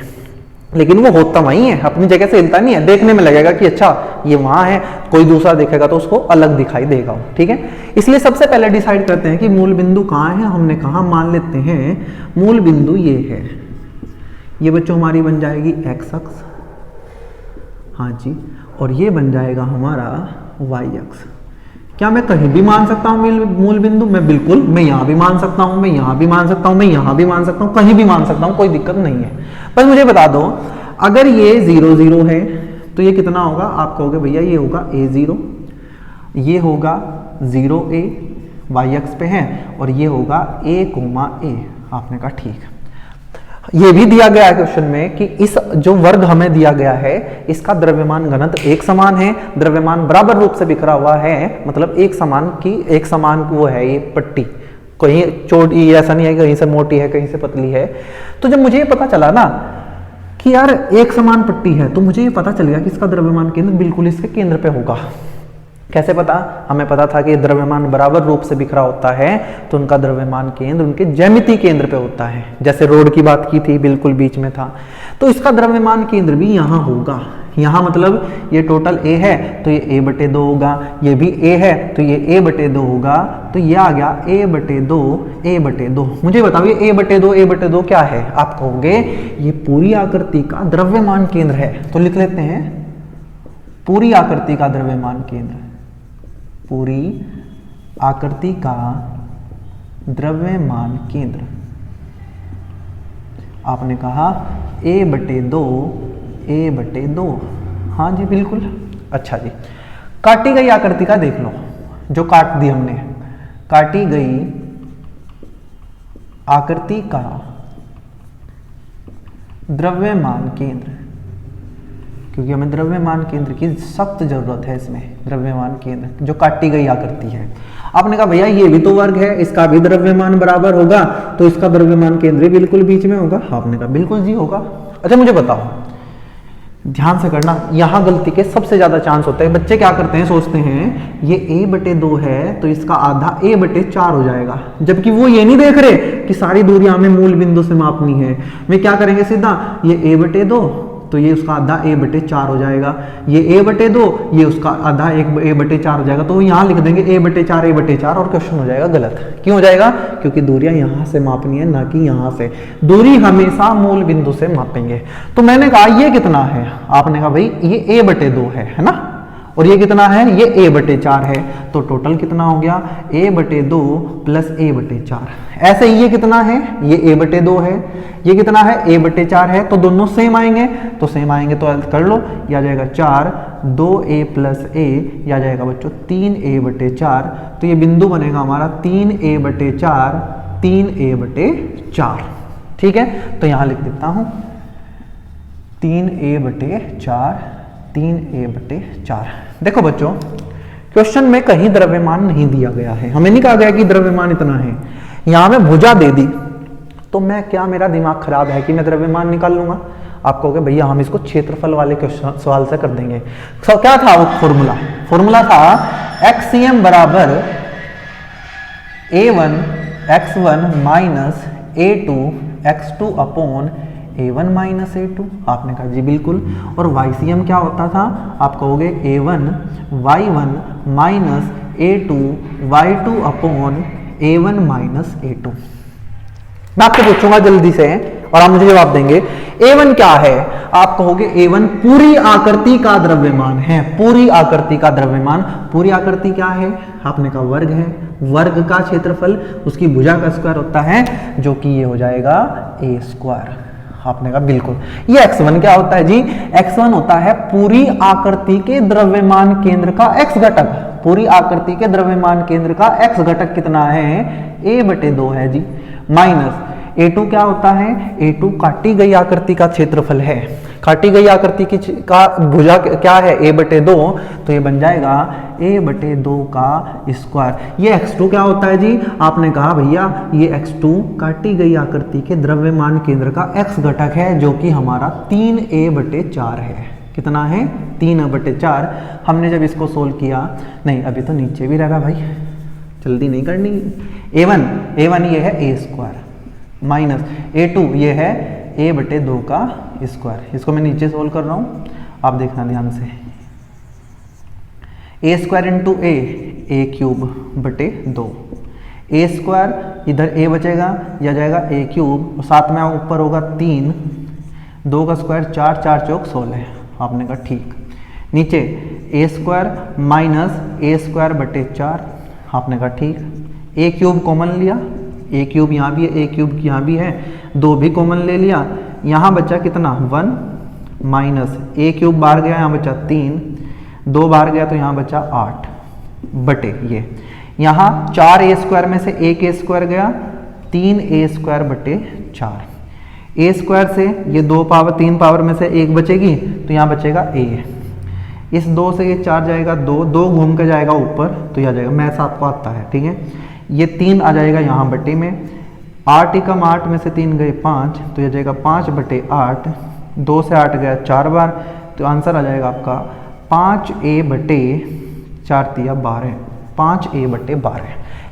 लेकिन वो होता वही है, अपनी जगह से हिलता नहीं है। देखने में लगेगा कि अच्छा ये वहां है, कोई दूसरा देखेगा तो उसको अलग दिखाई देगा, ठीक है। इसलिए सबसे पहले डिसाइड करते हैं कि मूल बिंदु कहाँ है। हमने कहा मान लेते हैं मूल बिंदु ये है, ये बच्चों हमारी बन जाएगी एक्स अक्ष, हाँ जी, और ये बन जाएगा हमारा वाई अक्ष। क्या मैं कहीं भी मान सकता हूँ मूल बिंदु? मैं बिल्कुल, मैं यहाँ भी मान सकता हूँ, मैं यहाँ भी मान सकता हूँ, मैं यहाँ भी मान सकता हूँ, कहीं भी मान सकता हूँ, कोई दिक्कत नहीं है। बस मुझे बता दो अगर ये 0 0 है तो ये कितना होगा? आप कहोगे भैया ये होगा a0, ये होगा 0a वाई अक्ष पे है, और ये होगा a, a। आपने कहा ठीक। ये भी दिया गया है क्वेश्चन में कि इस जो वर्ग हमें दिया गया है इसका द्रव्यमान घनत्व एक समान है, द्रव्यमान बराबर रूप से बिखरा हुआ है, मतलब एक समान वो है ये पट्टी, कहीं चौड़ी ऐसा नहीं है कहीं से मोटी है कहीं से पतली है। तो जब मुझे ये पता चला ना कि यार एक समान पट्टी है, तो मुझे ये पता चल गया कि इसका द्रव्यमान केंद्र बिल्कुल इसके केंद्र पे होगा। कैसे पता? हमें पता था कि द्रव्यमान बराबर रूप से बिखरा होता है तो उनका द्रव्यमान केंद्र उनके ज्यामितीय केंद्र पे होता है। जैसे रोड की बात की थी, बिल्कुल बीच में था, तो इसका द्रव्यमान केंद्र भी यहाँ होगा। यहाँ मतलब ये टोटल a है तो ये a/2 होगा, ये भी a है तो ये a/2 होगा, तो ये आ गया a/2। मुझे बताओ ये a/2 क्या है? आप कहोगे ये पूरी आकृति का द्रव्यमान केंद्र है, तो लिख लेते हैं पूरी आकृति का द्रव्यमान केंद्र, पूरी आकृति का द्रव्यमान केंद्र। आपने कहा a/2, हाँ जी बिल्कुल। अच्छा जी, काटी गई आकृति का देख लो, जो काट दी हमने, काटी गई आकृति का द्रव्यमान केंद्र, क्योंकि हमें द्रव्यमान केंद्र की सख्त जरूरत है इसमें, द्रव्यमान केंद्र जो काटी गई आकृति है। आपने कहा भैया ये भी तो वर्ग है, इसका भी द्रव्यमान बराबर होगा तो इसका द्रव्यमान केंद्र बिल्कुल बीच में होगा। आपने कहा बिल्कुल जी होगा। अच्छा मुझे बताओ, ध्यान से करना, यहाँ गलती के सबसे ज्यादा चांस होता है। बच्चे क्या करते हैं, सोचते हैं ये a/2 है तो इसका आधा a/4 हो जाएगा, जबकि वो ये नहीं देख रहे कि सारी दूरियां हमें मूल बिंदु से मापनी है। वे क्या करेंगे, सीधा ये a/2 तो ये उसका आधा a/4 हो जाएगा, ये a/2 ये उसका आधा a/4 हो जाएगा, तो यहाँ लिख देंगे a/4 और क्वेश्चन हो जाएगा गलत। क्यों हो जाएगा? क्योंकि दूरियां यहाँ से मापनी है ना कि यहाँ से। दूरी हमेशा मूल बिंदु से मापेंगे। तो मैंने कहा ये कितना है? आपने कहा भाई ये a/2 है ना, और ये कितना है, ये a/4 है, तो टोटल कितना हो गया a/2 प्लस a/4। ऐसे ही ये कितना है, ये a/2 है, ये कितना है a/4 है, तो दोनों सेम आएंगे, तो सेम आएंगे तो कर लो, ये आ जाएगा 4, 2a प्लस a, ये आ जाएगा बच्चों 3a/4, तो ये बिंदु बनेगा हमारा 3a/4, 3a/4। ठीक है, तो यहां लिख देता हूं 3a/4, 3a/4। देखो बच्चों, क्वेश्चन में कहीं द्रव्यमान नहीं दिया गया है, हमें नहीं कहा गया कि द्रव्यमान इतना है, यहां में भुजा दे दी, तो मैं क्या, मेरा दिमाग खराब है कि मैं द्रव्यमान निकाल लूंगा? आप कहोगे भैया हम इसको क्षेत्रफल वाले क्वेश्चन सवाल से कर देंगे। तो क्या था वो फॉर्मूला था XCM बराबर A1 x1 minus A2 x2 upon A1 minus A2। आपने कहा जी बिल्कुल। और YCM क्या होता था? आप कहोगे A1 y1 minus A2 y2 upon A1 minus A2। मैं आपको पूछूंगा जल्दी से और आप मुझे जवाब देंगे। A1 क्या है? आप कहोगे A1 पूरी आकृति का द्रव्यमान है। पूरी आकृति का द्रव्यमान, पूरी आकृति क्या है? आपने कहा वर्ग है, वर्ग का क्षेत्रफल उसकी भुजा का स्क्वायर होता है, जो कि ये हो जाएगा a स्क्वायर। आपने कहा बिल्कुल। ये x1 क्या होता है जी? x1 होता है पूरी आकृति के द्रव्यमान केंद्र का x घटक। पूरी आकृति के द्रव्यमान केंद्र का x घटक कितना है? a/2 है जी। माइनस A2 क्या होता है? A2 काटी गई आकृति का क्षेत्रफल है। काटी गई आकृति की का भुजा क्या है? a/2, तो ये बन जाएगा a/2 का स्क्वायर। ये x2 क्या होता है जी? आपने कहा भैया ये x2 काटी गई आकृति के द्रव्यमान केंद्र का x घटक है, जो कि हमारा 3a/4 है। कितना है? 3a/4। हमने जब इसको सोल्व किया, नहीं अभी तो नीचे भी रहेगा भाई, जल्दी नहीं करनी। a1 ये है a स्क्वायर माइनस A2 ये है a/2 का स्क्वायर। इसको मैं नीचे सोल्व कर रहा हूँ, आप देखना ध्यान से। a square into a/2, a square इधर a बचेगा, यह जाएगा a3 और साथ में ऊपर होगा 3, 2 का स्क्वायर 4, 4 चौक 16। आपने कहा ठीक। नीचे a स्क्वायर माइनस a²/4। आपने कहा ठीक। a³ कॉमन लिया, a³ यहाँ भी है, a³ यहाँ भी है, 2 भी कॉमन ले लिया। यहाँ बचा कितना? 1 माइनस a³ बाहर गया, यहाँ बचा 3, 2 बाहर गया तो यहाँ बचा 8 बटे ये। यहाँ 4a² में से 1a² गया, 3a²/4। a स्क्वायर से ये 2 पावर 3 पावर में से 1 बचेगी, तो यहाँ बचेगा a। इस 2 से ये 4 जाएगा, 2 घूम के जाएगा ऊपर, तो यह जाएगा, मैथ्स आपको आता है ठीक है। ये 3 आ जाएगा यहाँ बटे में, 8 एकम 8 में से 3 गए 5, तो यह जाएगा 5/8। 2 से 8 गया 4 बार, तो आंसर आ जाएगा आपका 5a/4 तिया 12, 5a/12।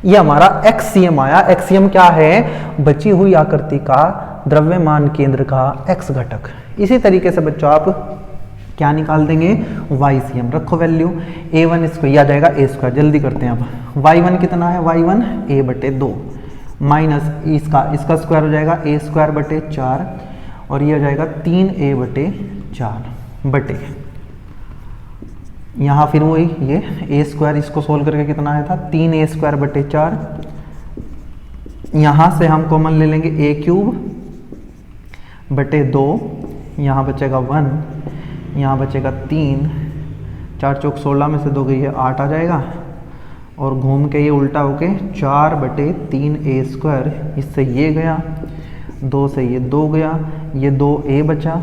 ये हमारा XCM आया। XCM क्या है? बची हुई आकृति का द्रव्यमान केंद्र का x घटक। इसी तरीके से बच्चों आप क्या निकाल देंगे? YCM। रखो वैल्यू, a1 इसको यह आ जाएगा a²। जल्दी करते हैं अब। y1 कितना है? y1 a/2 माइनस इसका स्क्वायर हो जाएगा a²/4 और ये हो जाएगा 3a/4 बटे, यहाँ फिर वही ये a², इसको सोल्व करके कितना आया था? 3a²/4। यहाँ से हम कॉमन ले लेंगे a³/2, यहाँ बचेगा 1, यहाँ बचेगा 3, 4 चौक 16 में से 2 गई है 8 आ जाएगा, और घूम के ये उल्टा होके 4/3a²। इससे ये गया, 2 से ये 2 गया, ये 2a बचा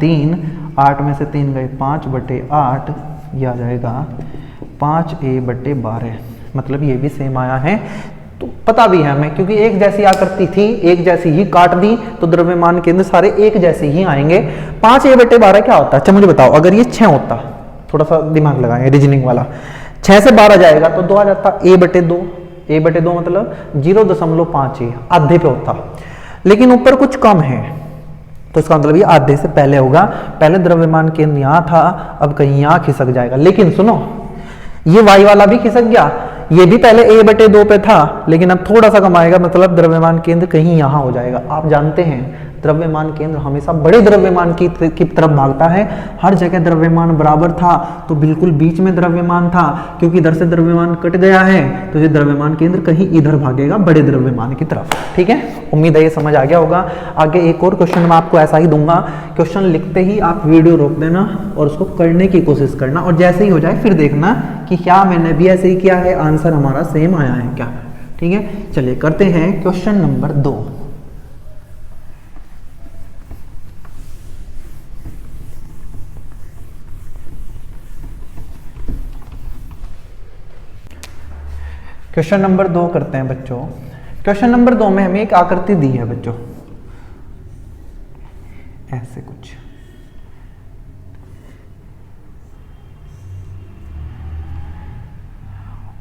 3, 8 में से 3 गए 5/8, यह आ जाएगा 5a/12। मतलब ये भी सेम आया है, तो पता भी है हमें, क्योंकि एक जैसी आकृति थी, एक जैसी ही काट दी, तो द्रव्यमान केंद्र सारे एक जैसे ही आएंगे। 5a/12 क्या होता है? अच्छा मुझे बताओ, अगर ये 6 होता, थोड़ा सा दिमाग लगाएं रीजनिंग वाला, 6 से 12 जाएगा तो 2 आ जाता, a/2। a/2 मतलब 0.5a, आधे पे होता, लेकिन ऊपर कुछ कम है, तो इसका मतलब ये आधे से पहले होगा। पहले द्रव्यमान केंद्र यहाँ था, अब कहीं यहाँ खिसक जाएगा। लेकिन सुनो, ये y वाला भी खिसक गया, ये भी पहले a/2 पे था, लेकिन अब थोड़ा सा कम आएगा, मतलब द्रव्यमान केंद्र कहीं यहाँ हो जाएगा। आप जानते हैं द्रव्यमान केंद्र हमेशा बड़े द्रव्यमान की तरफ भागता है। हर जगह द्रव्यमान बराबर था तो बिल्कुल बीच में द्रव्यमान था, क्योंकि इधर से द्रव्यमान कट गया है तो ये द्रव्यमान केंद्र कहीं इधर भागेगा बड़े द्रव्यमान की तरफ। ठीक है, उम्मीद है ये समझ आ गया होगा। आगे एक और क्वेश्चन मैं आपको ऐसा ही दूंगा, क्वेश्चन लिखते ही आप वीडियो रोक देना और उसको करने की कोशिश करना, और जैसे ही हो जाए फिर देखना कि क्या मैंने भी ऐसे ही किया है, आंसर हमारा सेम आया है क्या। ठीक है, चलिए करते हैं क्वेश्चन नंबर 2। क्वेश्चन नंबर 2 करते हैं बच्चों। क्वेश्चन नंबर 2 में हमें एक आकृति दी है बच्चों, ऐसे कुछ,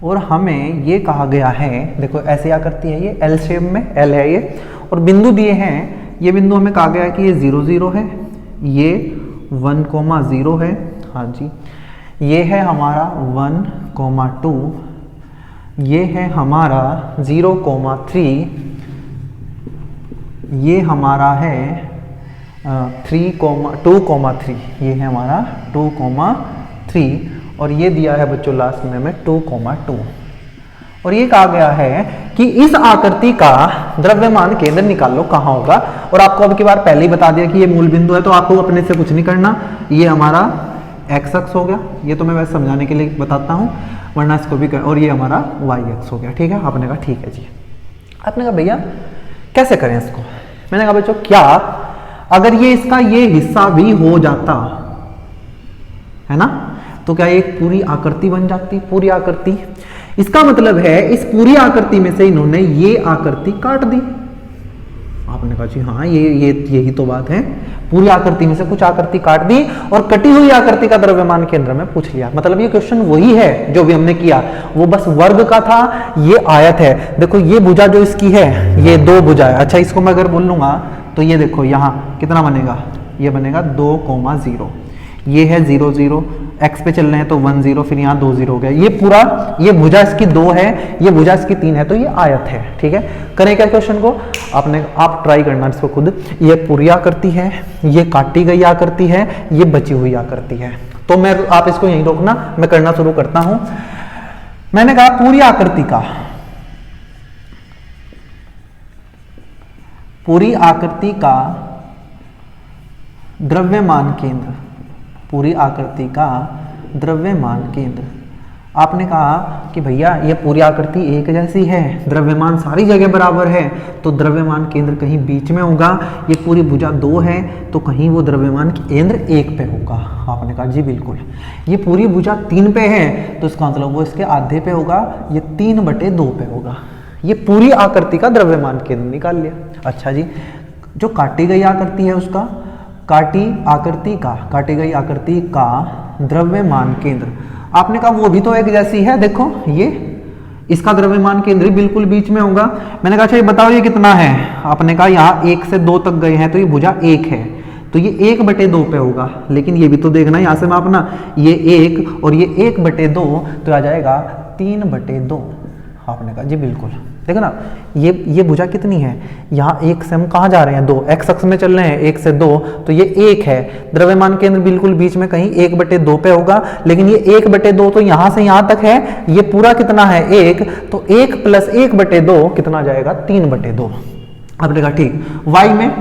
और हमें ये कहा गया है, देखो ऐसी आकृति है, ये एल शेप में, एल है ये, और बिंदु दिए हैं। ये बिंदु हमें कहा गया है कि ये 0 0 है, ये 1,0 है, हाँ जी, ये है हमारा 1,2, ये है हमारा 0,3, ये हमारा है 2,3, ये है हमारा 2,3, और ये दिया है बच्चों लास्ट में हमें 2,2, और ये कहा गया है कि इस आकृति का द्रव्यमान केंद्र निकालो कहाँ होगा। और आपको अब की बार पहले ही बता दिया कि ये मूल बिंदु है, तो आपको अपने से कुछ नहीं करना, ये हमारा एक्स अक्ष हो गया, ये तो मैं वैसे समझाने के लिए बताता हूँ, वरना इसको भी कर, और ये हमारा वाई अक्ष हो गया। ठीक है, आपने कहा ठीक है जी। आपने कहा भैया कैसे करें इसको, मैंने कहा बच्चों क्या अगर ये इसका ये हिस्सा भी हो जाता है ना, तो क्या एक पूरी आकृति बन जाती, पूरी आकृति। इसका मतलब है इस पूरी आकृति में से इन्होंने ये आकृति काट दी। आपने कहा जी हाँ, यही तो बात है, पूरी आकृति में से कुछ आकृति काट दी और कटी हुई आकृति का द्रव्यमान केंद्र में पूछ लिया। मतलब ये क्वेश्चन वही है जो भी हमने किया, वो बस वर्ग का था, ये आयत है। देखो ये भुजा जो इसकी है, ये 2 भुजा है। अच्छा, इसको मैं अगर बोल लूंगा तो ये देखो यहाँ कितना बनेगा, ये बनेगा 2,0, ये है 0 0, एक्स पे चल रहे हैं तो 1 0, फिर यहाँ 2 0 हो गया। ये पूरा, ये भुजा इसकी 2 है, ये भुजा इसकी 3 है, तो ये आयत है। ठीक है, करें क्या क्वेश्चन को, आप ट्राई करना इसको खुद। ये पूरी आकृति है, ये काटी गई आकृति है, ये बची हुई आकृति है। तो मैं, आप इसको यहीं रोकना, मैं करना शुरू करता हूं। मैंने कहा पूरी आकृति का, पूरी आकृति का द्रव्यमान केंद्र, पूरी आकृति का द्रव्यमान केंद्र। आपने कहा कि भैया ये पूरी आकृति एक जैसी है, द्रव्यमान सारी जगह बराबर है, तो द्रव्यमान केंद्र कहीं बीच में होगा। ये पूरी भुजा 2 है तो कहीं वो द्रव्यमान केंद्र 1 पे होगा। आपने कहा जी बिल्कुल। ये पूरी भुजा 3 पे है तो इसका मतलब वो इसके आधे पे होगा, ये 3/2 पे होगा। ये पूरी आकृति का द्रव्यमान केंद्र निकाल लिया। अच्छा जी, जो काटी गई आकृति है उसका, काटी गई आकृति का द्रव्यमान केंद्र, आपने कहा वो भी तो एक जैसी है। देखो ये, इसका द्रव्यमान केंद्र बिल्कुल बीच में होगा। मैंने कहा अच्छा ये बताओ ये कितना है, आपने कहा यहाँ 1 से 2 तक गए हैं तो ये भुजा 1 है, तो ये 1/2 पे होगा। लेकिन ये भी तो देखना, यहाँ से मापना, ये 1 और ये 1/2 तो आ जाएगा 3/2। आपने कहा जी बिल्कुल। देखो ना, ये भुजा कितनी है, यहाँ 1 से हम कहाँ जा रहे हैं 2, एक्स अक्ष में चल रहे हैं 1 से 2, तो ये 1 है। द्रव्यमान केंद्र बिल्कुल बीच में कहीं 1/2 पे होगा, लेकिन ये 1/2 तो यहाँ से यहाँ तक है, ये पूरा कितना है 1, तो 1 + 1/2 कितना जाएगा 3/2। आपने कहा ठीक। वाई में,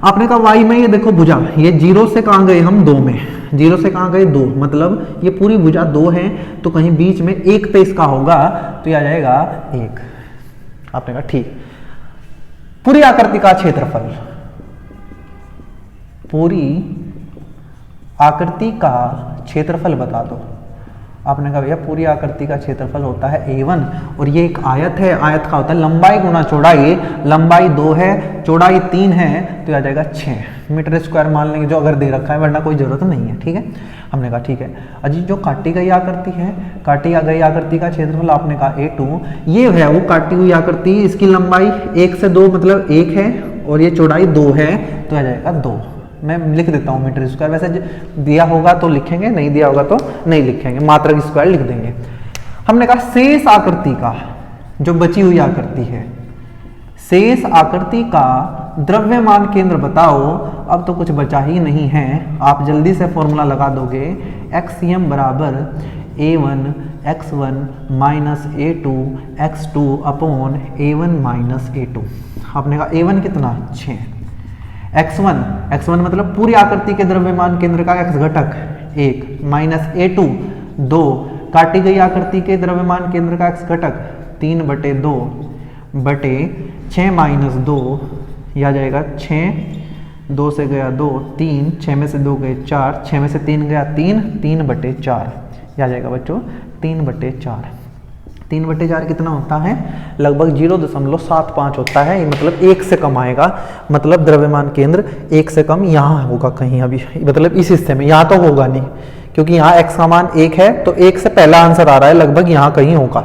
आपने कहा वाई में ये देखो भुजा, ये 0 से कहाँ गए हम 2 में, 0 से कहाँ गए 2, मतलब ये पूरी भुजा 2 है तो कहीं बीच में 1 पे इसका होगा तो ये आ जाएगा 1। आपने कहा ठीक। पूरी आकृति का क्षेत्रफल, पूरी आकृति का क्षेत्रफल बता दो। आपने कहा भैया पूरी आकृति का क्षेत्रफल होता है A1, और ये एक आयत है, आयत का होता है लंबाई गुना चौड़ाई, लंबाई 2 है, चौड़ाई 3 है, तो आ जाएगा 6 मीटर स्क्वायर मान लेंगे, जो अगर दे रखा है, वरना कोई जरूरत नहीं है। ठीक है, हमने कहा ठीक है। अजी जो काटी गई आकृति है, काटी गई आकृति का क्षेत्रफल आपने कहा A2, ये है वो काटी हुई आकृति, इसकी लंबाई 1 से 2 मतलब 1 है, और ये चौड़ाई 2 है, तो आ जाएगा 2। मैं लिख देता हूँ मीटर स्क्वायर, वैसे दिया होगा तो लिखेंगे, नहीं दिया होगा तो नहीं लिखेंगे, मात्रक स्क्वायर लिख देंगे। हमने कहा शेष आकृति का, जो बची हुई आकृति है, शेष आकृति का द्रव्यमान केंद्र बताओ। अब तो कुछ बचा ही नहीं है, आप जल्दी से फॉर्मूला लगा दोगे। एक्ससीएम बराबर a1 x1 minus a2 x2 upon a1 minus a2। आपने कहा a1 कितना 6, x1 मतलब पूरी आकृति के द्रव्यमान केंद्र का x घटक 1 माइनस a2 2, काटी गई आकृति के द्रव्यमान केंद्र का x घटक 3/2 बटे 6 माइनस 2, यह आ जाएगा 6, 2 से गया 2 3, 6 में से 2 गए 4, 6 में से 3 गया 3, 3/4, यह आ जाएगा बच्चों 3/4। 3/4 कितना होता है? लगभग 0.75 होता है, मतलब 1 से कम आएगा। मतलब द्रव्यमान केंद्र 1 से कम यहाँ होगा कहीं, अभी मतलब इस हिस्से में, यहाँ तो होगा नहीं क्योंकि यहाँ x का मान 1 है, तो 1 से पहला आंसर आ रहा है, लगभग यहाँ कहीं होगा।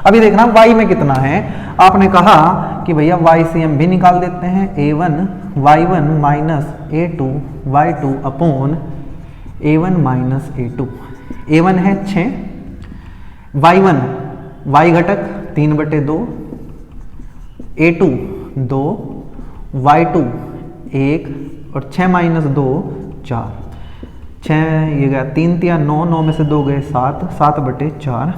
अभी देखना y में कितना है। आपने कहा कि भैया YCM भी निकाल देते हैं, a1 y1 minus a2 y2 upon a1 minus a2। a1 है 6, y1 y घटक 3/2, a2 2, y2 1 और 6 माइनस 2 4, 6 ये गया 3 3 9, 9 में से 2 गए 7, 7/4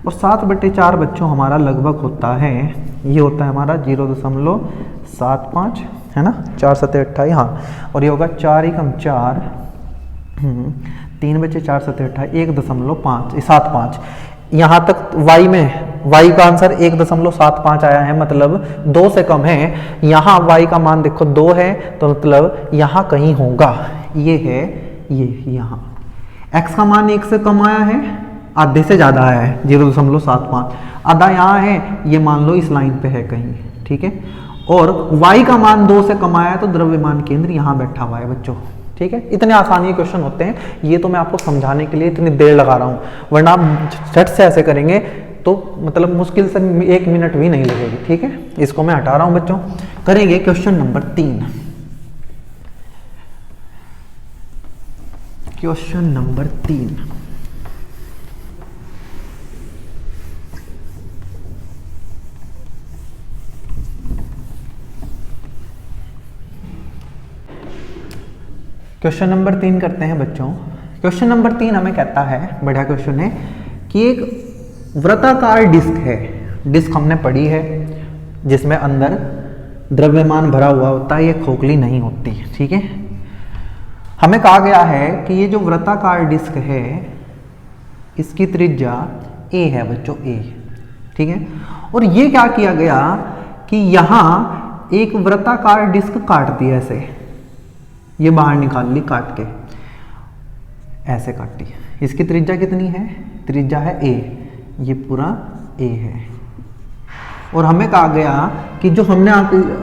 और 7/4 बच्चों हमारा लगभग होता है, ये होता है हमारा 0.75 है ना, 4 7 28, हाँ, और ये होगा 4 एकम 4, 3/4 7 28 1.75। यहाँ तक y में y का आंसर 1.75 आया है, मतलब 2 से कम है। यहाँ y का मान देखो 2 है, तो मतलब यहाँ कहीं होगा, ये है ये यहाँ। x का मान 1 से कम आया है, आधे से ज़्यादा आया है 0.75, आधा यहाँ है, ये मान लो इस लाइन पे है कहीं, ठीक है। और y का मान 2 से कम आया है, तो द्रव्यमान केंद्र यहाँ बैठा हुआ है बच्चों, ठीक है। इतने आसानी के क्वेश्चन होते हैं, ये तो मैं आपको समझाने के लिए इतनी देर लगा रहा हूँ, वरना आप झट से ऐसे करेंगे तो मतलब मुश्किल से 1 मिनट भी नहीं लगेगी, ठीक है। इसको मैं हटा रहा हूँ बच्चों। करेंगे question number 3। Question number 3, question number 3 करते हैं बच्चों। क्वेश्चन नंबर 3 हमें कहता है, बढ़िया क्वेश्चन है, कि एक वृत्ताकार डिस्क है, डिस्क हमने पढ़ी है जिसमें अंदर द्रव्यमान भरा हुआ होता है, ये खोखली नहीं होती, ठीक है। हमें कहा गया है कि ये जो वृत्ताकार डिस्क है इसकी त्रिज्या a है बच्चों, a, ठीक है। और ये क्या किया गया कि यहाँ एक वृत्ताकार डिस्क काट दी ऐसे, ये बाहर निकाल ली काट के, ऐसे काटी। इसकी त्रिज्या कितनी है? त्रिज्या है a, ये पूरा a है। और हमें कहा गया कि जो हमने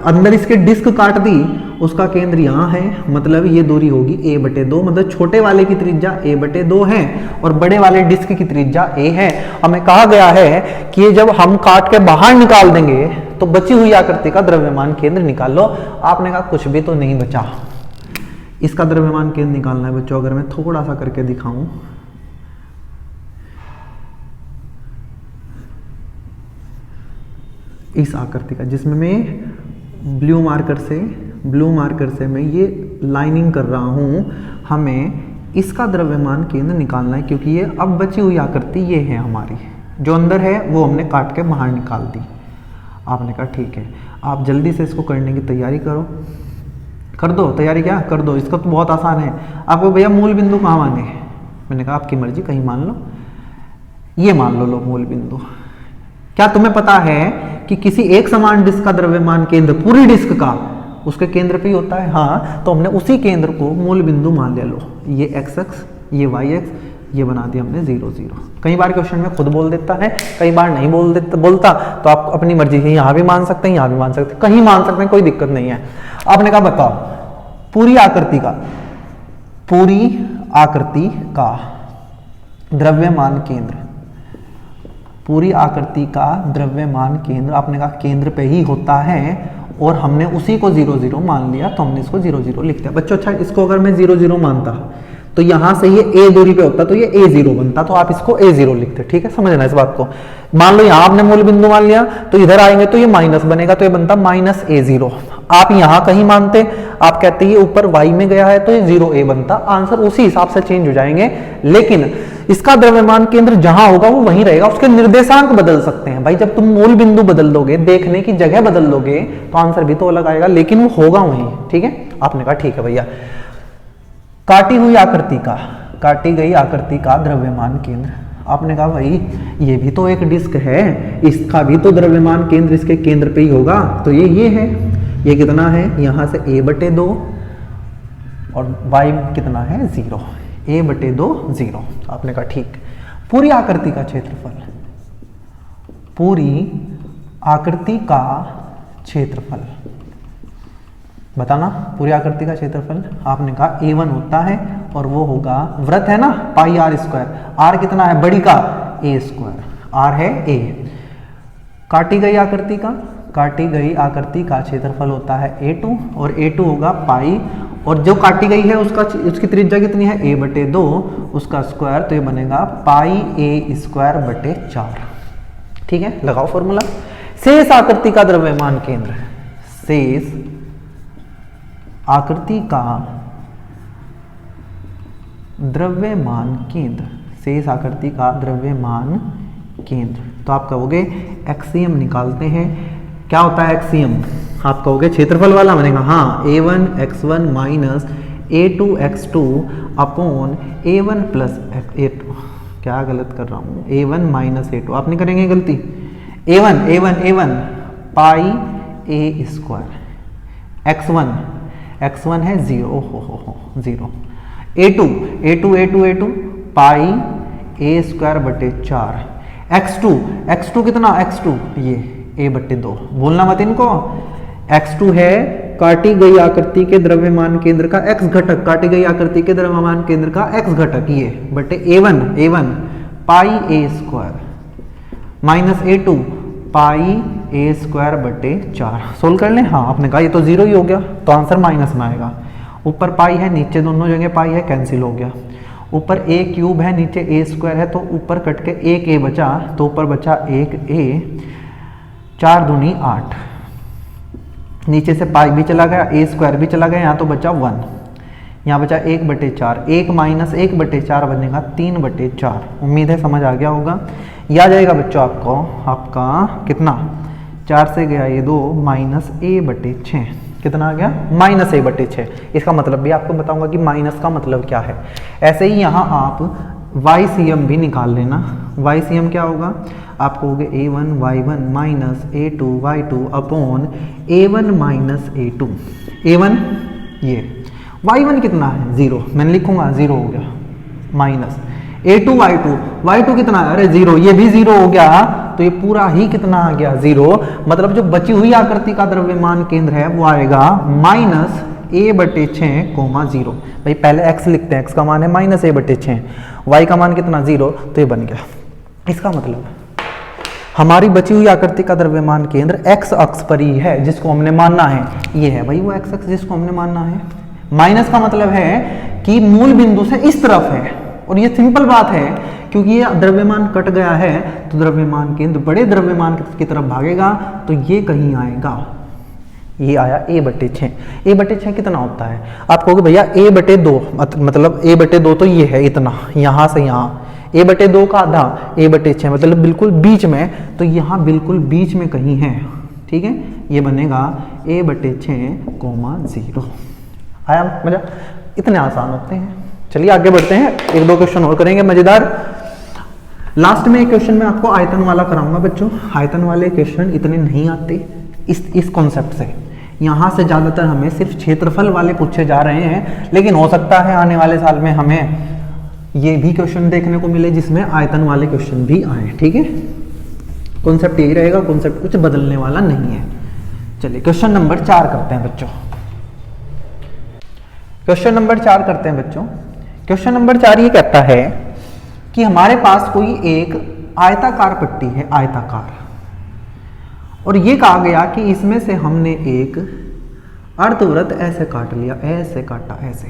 अंदर इसके डिस्क काट दी उसका केंद्र यहाँ है, मतलब ये दूरी होगी a/2, मतलब छोटे वाले की त्रिज्या a/2 है और बड़े वाले डिस्क की त्रिज्या a है। हमें कहा गया है कि ये जब हम काट के बाहर निकाल देंगे तो बची हुई आकृति का द्रव्यमान केंद्र निकाल लो। आपने कहा कुछ भी तो नहीं बचा, इसका द्रव्यमान केंद्र निकालना है बच्चों। अगर मैं थोड़ा सा करके दिखाऊं, इस आकृति का, जिसमें मैं ब्लू मार्कर से मैं ये लाइनिंग कर रहा हूं, हमें इसका द्रव्यमान केंद्र निकालना है, क्योंकि ये अब बची हुई आकृति ये है हमारी, जो अंदर है वो हमने काट के बाहर निकाल दी। आपने कहा ठीक है, आप जल्दी से इसको करने की तैयारी करो, कर दो तैयारी, क्या कर दो, इसका तो बहुत आसान है। आपको भैया मूल बिंदु कहाँ माने? मैंने कहा आपकी मर्जी, कहीं मान लो, ये मान लो मूल बिंदु। क्या तुम्हें पता है कि किसी एक समान डिस्क का द्रव्यमान केंद्र पूरी डिस्क का उसके केंद्र पे ही होता है? हाँ, तो हमने उसी केंद्र को मूल बिंदु मान लिया। लो ये x अक्ष, ये y अक्ष, ये बना दिया हमने 0 0। कई बार क्वेश्चन में खुद बोल देता है, कई बार नहीं बोलता, तो आप अपनी मर्जी से यहाँ भी मान सकते हैं, यहाँ भी मान सकते हैं, कहीं मान सकते हैं, कोई दिक्कत नहीं है। आपने कहा बताओ पूरी आकृति का द्रव्यमान केंद्र, पूरी आकृति का द्रव्यमान केंद्र, आपने कहा केंद्र पे ही होता है और हमने उसी को 0 0 मान लिया, तो हमने इसको 0 0 लिख दिया बच्चों। अच्छा, इसको अगर मैं 0 0 मानता तो यहां से ये a दूरी पे होता तो ये a0 बनता, तो आप इसको a0 लिखते, ठीक है। समझना इस बात को। मान लो यहां आपने मूल बिंदु मान लिया, तो इधर आएंगे तो ये माइनस बनेगा, तो ये बनता -a0। आप यहां कहीं मानते, आप कहते ये ऊपर y में गया है तो ये 0a बनता, आंसर उसी हिसाब से चेंज हो जाएंगे। लेकिन इसका द्रव्यमान केंद्र जहां होगा वो वहीं रहेगा, उसके निर्देशांक बदल सकते हैं भाई। जब तुम मूल बिंदु बदल दोगे, देखने की जगह बदल दोगे तो आंसर भी तो अलग आएगा, लेकिन वो होगा वहीं। ठीक है, आपने कहा ठीक है भैया। काटी गई आकृति का द्रव्यमान केंद्र, आपने कहा भाई ये भी तो एक डिस्क है, इसका भी तो द्रव्यमान केंद्र इसके केंद्र पे ही होगा, तो ये है, ये कितना है, यहां से a/2 और y कितना है 0, a/2 0। आपने कहा ठीक। पूरी आकृति का क्षेत्रफल बताना, पूरी आकृति का क्षेत्रफल आपने कहा a1 होता है और वो होगा, वृत्त है ना, पाई r², r कितना है बड़ी का a², r है a। काटी गई आकृति का क्षेत्रफल होता है a2 और a2 होगा पाई, और जो काटी गई है उसकी त्रिज्या कितनी है a/2, उसका स्क्वायर, तो ये बनेगा पाई a²/4। ठीक है, लगाओ फॉर्मूला। शेष आकृति का द्रव्यमान केंद्र, शेष आकृति का द्रव्यमान केंद्र, तो आप कहोगे एक्सियम निकालते हैं। क्या होता है एक्सियम? आप कहोगे क्षेत्रफल वाला, बनेगा हाँ, a1 x1 minus a2 x2 upon a1 plus a2। क्या गलत कर रहा हूँ, a1 माइनस a2, आप नहीं करेंगे गलती। a1 पाई a², x1 है 0, हो 0। a2 पाई a²/4, x2 कितना, x2 ये a/2, बोलना मत इनको। x2 है काटी गई आकृति के द्रव्यमान केंद्र का x घटक, काटी गई आकृति के द्रव्यमान केंद्र का x घटक, ये बटे a1 पाई a² माइनस a2 पाई a²/4। सोल्व कर लें, हाँ आपने कहा ये तो 0 ही हो गया, तो आंसर माइनस में आएगा। ऊपर पाई है, नीचे दोनों जगह पाई है, कैंसिल हो गया। ऊपर a³ है, नीचे a² है, तो ऊपर कट के 1a बचा, तो ऊपर बचा 1a, 4 दूनी 8, नीचे से पाई भी चला गया, a² भी चला गया, यहाँ तो बचा 1, यहाँ बचा 1/4, 1 माइनस 1/4 बनेगा 3/4। उम्मीद है समझ आ गया होगा। यह आ जाएगा बच्चों आपका कितना, 4 से गया ये 2, माइनस a/6, कितना आ गया, माइनस a/6। इसका मतलब भी आपको बताऊंगा कि माइनस का मतलब क्या है। ऐसे ही यहाँ आप YCM भी निकाल लेना। YCM क्या होगा, आप कहोगे a1 y1 minus a2 y2 upon a1 minus a2, a1 ये, y1 कितना है 0, मैंने लिखूंगा 0 हो गया, माइनस a2 y2 कितना है, अरे 0, ये भी 0 हो गया, तो ये पूरा ही कितना आ गया 0। मतलब जो बची हुई आकृति का द्रव्यमान केंद्र है वो आएगा माइनस a/6, 0। भाई पहले x लिखते हैं, x का मान है माइनस a/6, y का मान कितना 0, तो ये बन गया। इसका मतलब हमारी बची हुई आकृति का द्रव्यमान केंद्र x अक्ष पर ही है, जिसको हमने मानना है, ये है भाई वो x अक्ष जिसको हमने मानना है। माइनस का मतलब है कि मूल बिंदु से इस तरफ है, और ये सिंपल बात है क्योंकि ये द्रव्यमान कट गया है, तो द्रव्यमान केंद्र बड़े द्रव्यमान की तरफ भागेगा, तो ये कहीं आएगा, ये आया a/6। a/6 कितना होता है, आप कहोगे भैया a/2, मतलब a/2 तो ये है इतना, यहाँ से यहाँ, a/2 का आधा a/6, मतलब बिल्कुल बीच में, तो यहाँ बिल्कुल बीच में कहीं है। ठीक है, ये बनेगा a/6, 0। आया मजा? इतने आसान होते हैं। चलिए आगे बढ़ते हैं, 1-2 क्वेश्चन और करेंगे मजेदार। लास्ट में एक क्वेश्चन मैं आपको आयतन वाला कराऊंगा बच्चों। आयतन वाले क्वेश्चन इतने नहीं आते इस कॉन्सेप्ट से, यहाँ से ज़्यादातर हमें सिर्फ क्षेत्रफल वाले पूछे जा रहे हैं, लेकिन हो सकता है आने वाले साल में हमें ये भी क्वेश्चन देखने को मिले जिसमें आयतन वाले क्वेश्चन भी आए। ठीक है, कॉन्सेप्ट यही रहेगा, कॉन्सेप्ट कुछ बदलने वाला नहीं है। चलिए क्वेश्चन नंबर 4 करते हैं बच्चों। क्वेश्चन नंबर 4 करते हैं बच्चों। क्वेश्चन नंबर 4 ये कहता है कि हमारे पास कोई एक आयताकार पट्टी है, आयताकार, और ये कहा गया कि इसमें से हमने एक अर्धवृत्त ऐसे काट लिया, ऐसे काटा, ऐसे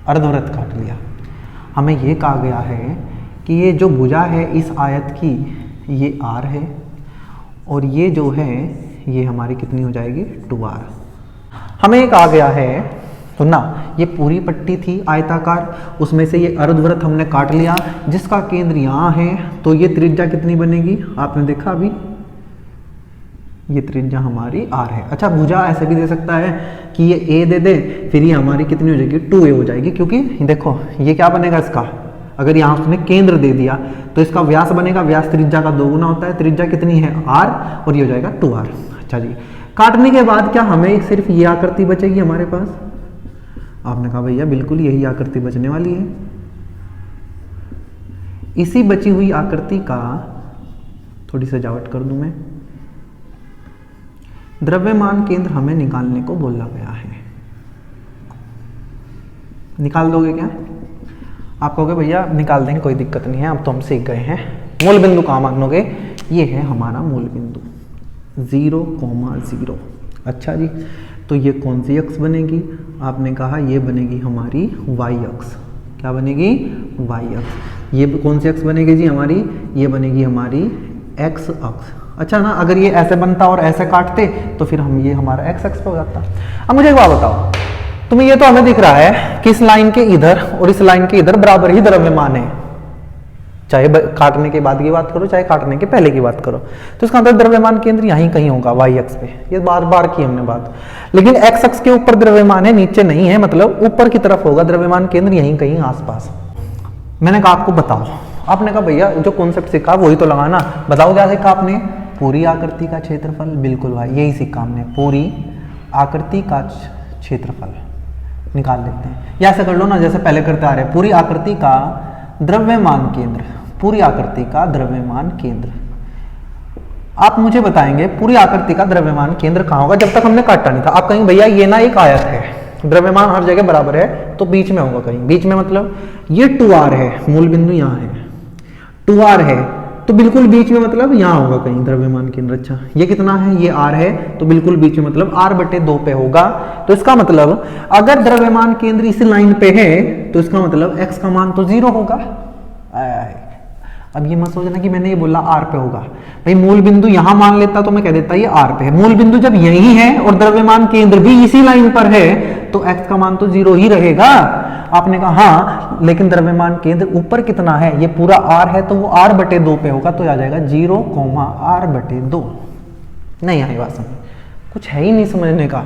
अर्धवृत्त काट लिया। हमें ये कहा गया है कि ये जो भुजा है इस आयत की, ये r है, और ये जो है ये हमारी कितनी हो जाएगी 2r। हमें एक आ गया है, तो ना ये पूरी पट्टी थी आयताकार, उसमें से ये अर्धवृत्त हमने काट लिया जिसका केंद्र यहाँ है, तो ये त्रिज्या कितनी बनेगी आपने देखा अभी, ये त्रिज्या हमारी r है। अच्छा भुजा ऐसे भी दे सकता है कि ये a दे दे, फिर ये हमारी कितनी हो जाएगी 2a हो जाएगी, क्योंकि देखो ये क्या बनेगा इसका, अगर यहाँ उसने केंद्र दे दिया तो इसका व्यास बनेगा, व्यास त्रिज्या का 2 गुना होता है, त्रिज्या कितनी है r और ये हो जाएगा 2r। अच्छा जी, काटने के बाद क्या हमें सिर्फ ये आकृति बचेगी हमारे पास, आपने कहा भैया बिल्कुल यही आकृति बचने वाली है। इसी बची हुई आकृति का थोड़ी सजावट कर दूं मैं, द्रव्यमान केंद्र हमें निकालने को बोला गया है। निकाल दोगे क्या? आप कहोगे भैया निकाल देंगे कोई दिक्कत नहीं है, अब तो हम सीख गए हैं। मूल बिंदु कहाँ मानोगे, ये है हमारा मूल बिंदु 0,0। अच्छा जी, तो ये कौन सी अक्ष बनेगी, आपने कहा ये बनेगी हमारी y अक्ष। क्या बनेगी? y अक्ष। ये कौन सी अक्ष बनेगी जी हमारी, ये बनेगी हमारी x अक्ष। अच्छा ना, अगर ये ऐसे बनता और ऐसे काटते तो फिर हम ये हमारा x अक्ष पे हो जाता। अब मुझे एक बात बताओ, तुम्हें ये तो हमें दिख रहा है कि इस लाइन के इधर और इस लाइन के इधर बराबर ही द्रव्यमान है, चाहे काटने के बाद की बात करो चाहे काटने के पहले की बात करो, तो इसका अंदर द्रव्यमान केंद्र यहीं कहीं होगा y अक्ष पे। ये बार बार की हमने बात, लेकिन x अक्ष के ऊपर द्रव्यमान है, नीचे नहीं है, मतलब ऊपर की तरफ होगा द्रव्यमान केंद्र यहीं कहीं आसपास। मैंने कहा आपको बताओ, आपने कहा भैया जो कॉन्सेप्ट सीखा वही तो लगाना, बताओ क्या सीखा आपने? पूरी आकृति का क्षेत्रफल, बिल्कुल भाई यही सीखा हमने, पूरी आकृति का क्षेत्रफल निकाल लेते हैं। या ऐसा कर लो ना जैसे पहले करते आ रहे हैं, पूरी आकृति का द्रव्यमान केंद्र, पूरी आकृति का द्रव्यमान केंद्र। आप मुझे बताएंगे पूरी आकृति का द्रव्यमान केंद्र कहाँ होगा, जब तक हमने काटा नहीं था। आप कहेंगे भैया ये ना एक आयत है, द्रव्यमान हर जगह बराबर है, तो बीच में होगा कहीं, बीच में मतलब ये 2r है, मूल बिंदु यहाँ है, 2r है, तो बिल्कुल बीच में मतलब यहाँ होगा कहीं द्रव्यमान केंद्र। अच्छा ये कितना है, ये r है, तो बिल्कुल बीच में मतलब r/2 पे होगा। तो इसका मतलब अगर द्रव्यमान केंद्र इस लाइन पे है तो इसका मतलब x का मान तो 0 होगा। अब ये मत सोचना कि मैंने ये बोला r पे होगा, भाई मूल बिंदु यहाँ मान लेता तो मैं कह देता ये r पे है। मूल बिंदु जब यही है और द्रव्यमान केंद्र भी इसी लाइन पर है तो x का मान तो 0 ही रहेगा। आपने कहा हाँ, लेकिन द्रव्यमान केंद्र ऊपर कितना है, ये पूरा r है, तो वो r/2 पे होगा, तो आ जाएगा 0,r/2। नहीं आई बात समझ, कुछ है ही नहीं समझने का,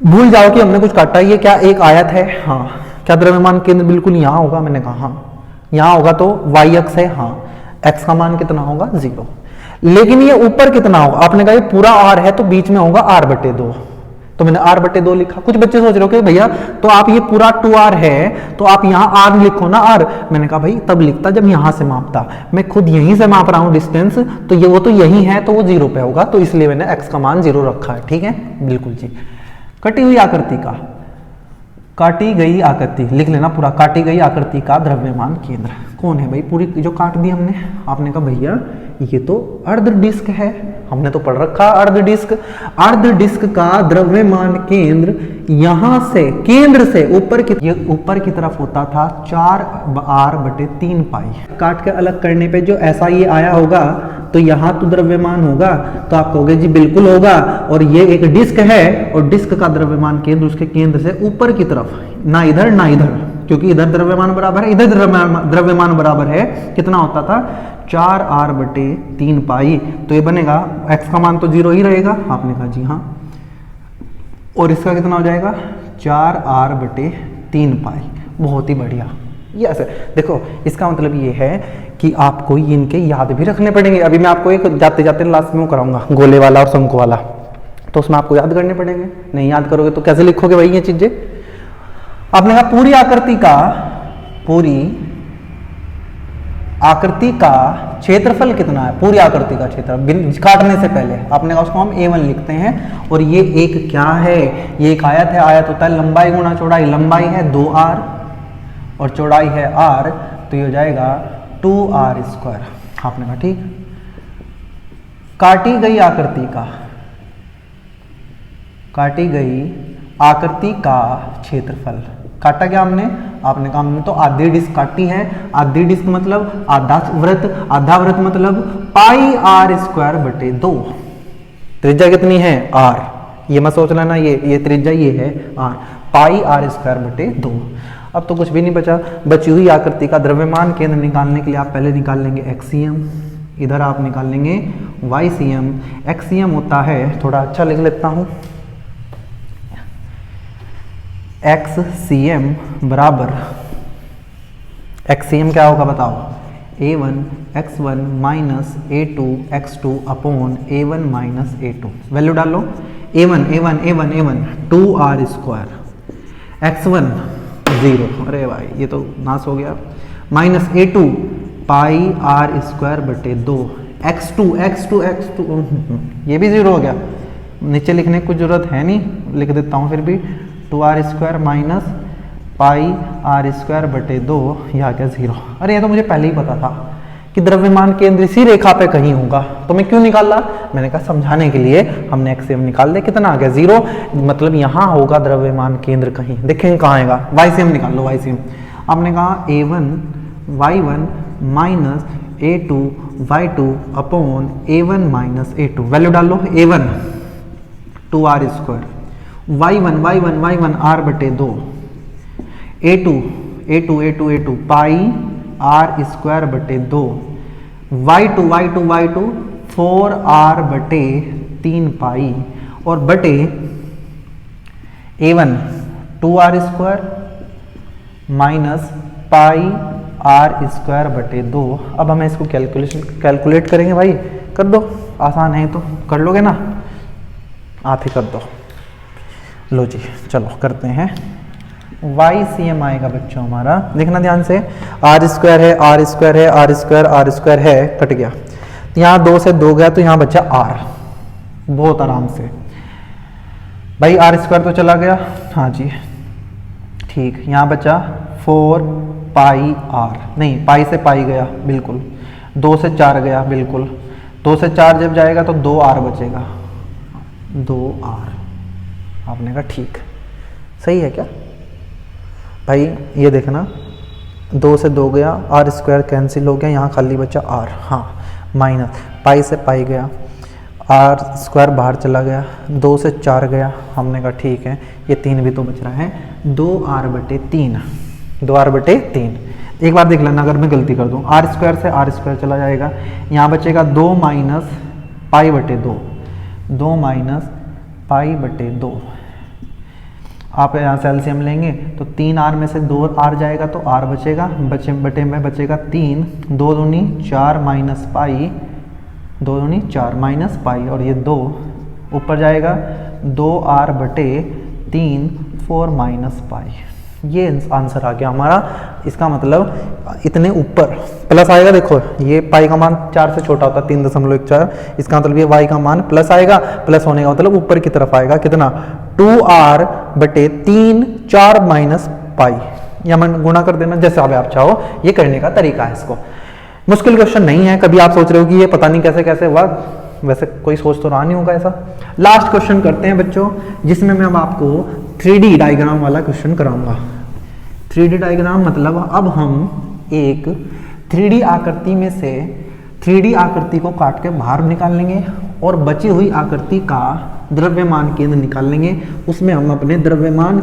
भूल जाओ कि हमने कुछ काटा। ये क्या एक आयत है? हाँ। क्या द्रव्यमान केंद्र बिल्कुल यहाँ होगा? मैंने कहा हाँ यहाँ होगा, तो y अक्ष है, हाँ, x का मान कितना होगा 0। लेकिन ये ऊपर कितना होगा, आपने कहा ये पूरा r है तो बीच में होगा r/2, तो मैंने r/2 लिखा। कुछ बच्चे सोच रहे हो कि भैया तो आप ये पूरा 2r है तो आप यहाँ r लिखो ना r। मैंने कहा भाई तब लिखता जब यहाँ से मापता, मैं खुद यहीं से माप रहा हूँ डिस्टेंस, तो ये वो तो यही है तो वो 0 पे होगा, तो इसलिए मैंने x का मान 0 रखा है। ठीक है, बिल्कुल जी। कटी हुई आकृति का, काटी गई आकृति लिख लेना पूरा, काटी गई आकृति का द्रव्यमान केंद्र कौन है भाई? पूरी जो काट दी हमने। आपने कहा भैया ये तो अर्ध डिस्क है, हमने तो पढ़ रखा अर्ध डिस्क। अर्ध डिस्क का द्रव्यमान केंद्र यहां से, केंद्र से ऊपर की तरफ होता था 4r/3 पाई। काट के अलग करने पे जो ऐसा ये आया होगा तो यहाँ तो द्रव्यमान होगा, तो आप कहोगे जी बिल्कुल होगा। और ये एक डिस्क है और डिस्क का द्रव्यमान केंद्र उसके केंद्र से ऊपर की तरफ, ना इधर ना इधर, क्योंकि इधर द्रव्यमान बराबर है इधर द्रव्यमान बराबर है, कितना होता था 4r/3 पाई। तो ये बनेगा x का मान तो 0 ही रहेगा, आपने कहा जी हाँ, और इसका कितना हो जाएगा 4r/3 पाई। बहुत ही बढ़िया। ये ऐसे देखो, इसका मतलब ये है कि आपको इनके याद भी रखने पड़ेंगे। अभी मैं आपको एक जाते जाते लास्ट में कराऊंगा गोले वाला और शंकु वाला, तो उसमें आपको याद करने पड़ेंगे। नहीं याद करोगे तो कैसे लिखोगे भाई ये चीजें? आपने कहा पूरी आकृति का क्षेत्रफल कितना है, पूरी आकृति का क्षेत्र काटने से पहले आपने कहा उसको हम A1 लिखते हैं। और ये एक क्या है, ये एक आयत है। आयत होता है लंबाई गुणा चौड़ाई, लंबाई है 2r और चौड़ाई है r, तो ये हो जाएगा 2r²। आपने कहा ठीक। काटी गई आकृति का क्षेत्रफल, काटा क्या हमने? आपने कहा हमने तो आधी डिस्क काटी है। आधी डिस्क मतलब आधा वृत्त मतलब πr²/2। त्रिज्या कितनी है r, ये मत सोच लेना ये त्रिज्या ये है आर, पाई आर स्क्वायर बटे 2। अब तो कुछ भी नहीं बचा, बची हुई आकृति का द्रव्यमान केंद्र निकालने के लिए आप पहले निकाल लेंगे एक्सीएम, इधर आप निकाल लेंगे वाईसीएम। एक्सीएम होता है, थोड़ा अच्छा लिख लेता हूँ, एक्ससीएम बराबर, एक्सीएम क्या होगा बताओ, a1 x1 minus a2 x2 upon a1 minus a2। Value डालो, a1 2r स्क्वायर, x1 0, अरे भाई ये तो नाश हो गया, माइनस a2 पाई आर स्क्वायर बटे 2, x2 ये भी 0 हो गया, नीचे लिखने की कुछ जरूरत है नहीं, लिख देता हूँ फिर भी, 2r square minus pi R square बटे 2, यह आ गया 0। अरे ये तो मुझे पहले ही पता था कि द्रव्यमान केंद्र इसी रेखा पे कहीं होगा, तो मैं क्यों निकाला, मैंने कहा समझाने के लिए हमने एक्सएम निकाल दिया, कितना आ गया 0, मतलब यहाँ होगा द्रव्यमान केंद्र कहीं, देखेंगे कहाँ आएगा, वाईसीएम निकाल लो, वाईसीएम। आपने कहा a1 y1 minus a2 y2 upon a1 minus a2, value डालो, a1 2r square, y1 r बटे 2, a2 पाई आर स्क्वायर बटे 2, y2 4r बटे 3 पाई, और बटे a1 2r square minus pi R square बटे 2। अब हमें इसको कैलकुलेट करेंगे भाई, कर दो, आसान है तो कर लोगे ना, आप ही कर दो। लो जी चलो करते हैं, YCM आएगा बच्चों हमारा, देखना ध्यान से, आर स्क्वायर है आर स्क्वायर है आर स्क्वायर है, कट गया, यहाँ 2 से 2 गया तो यहाँ बचा r, बहुत आराम से भाई, आर स्क्वायर तो चला गया, हाँ जी ठीक, यहाँ बचा 4 पाई आर, नहीं पाई से पाई गया बिल्कुल, 2 से 4 गया बिल्कुल, 2 से 4 जब जाएगा तो 2r बचेगा, 2r। आपने कहा ठीक, सही है क्या भाई, ये देखना 2 से 2 गया, आर स्क्वायर कैंसिल हो गया, यहाँ खाली बचा r, हाँ माइनस पाई से पाई गया, आर स्क्वायर बाहर चला गया, 2 से 4 गया, हमने कहा ठीक है, ये 3 भी तो बच रहा है, 2r बटे 3। एक बार देख लेना अगर मैं गलती कर दूँ, आर स्क्वायर से आर स्क्वायर चला जाएगा, यहाँ बचेगा 2 माइनस पाई बटे 2 माइनस पाई बटे 2, आप यहाँ से एलसीएम लेंगे तो 3r में से 2r जाएगा तो r बचेगा, बटे में बचेगा 3, 2 दूनी 4 माइनस पाई, 2 दूनी 4 माइनस पाई, और ये 2 ऊपर जाएगा, 2r बटे 3 4 माइनस पाई, ये आंसर आ गया हमारा। इसका मतलब इतने ऊपर प्लस आएगा, देखो ये पाई का मान 4 से छोटा होता है 3.14, इसका मतलब ये y का मान प्लस आएगा, प्लस होने का मतलब ऊपर की तरफ आएगा, कितना 2r बटे 3 4 माइनस पाई, या मन गुणा कर देना जैसे आप चाहो, ये करने का तरीका है इसको, मुश्किल क्वेश्चन नहीं है। कभी आप सोच रहे हो कि ये पता नहीं कैसे कैसे हुआ, वैसे कोई सोच तो रहा नहीं होगा ऐसा। लास्ट क्वेश्चन करते हैं बच्चों, जिसमें मैं अब आपको 3D डायग्राम वाला क्वेश्चन कराऊंगा। 3D डायग्राम मतलब अब हम एक 3D आकृति में से 3D आकृति को काट के बाहर निकाल लेंगे और बची हुई आकृति का द्रव्यमान केंद्र निकाल लेंगे, उसमें हम अपने द्रव्यमान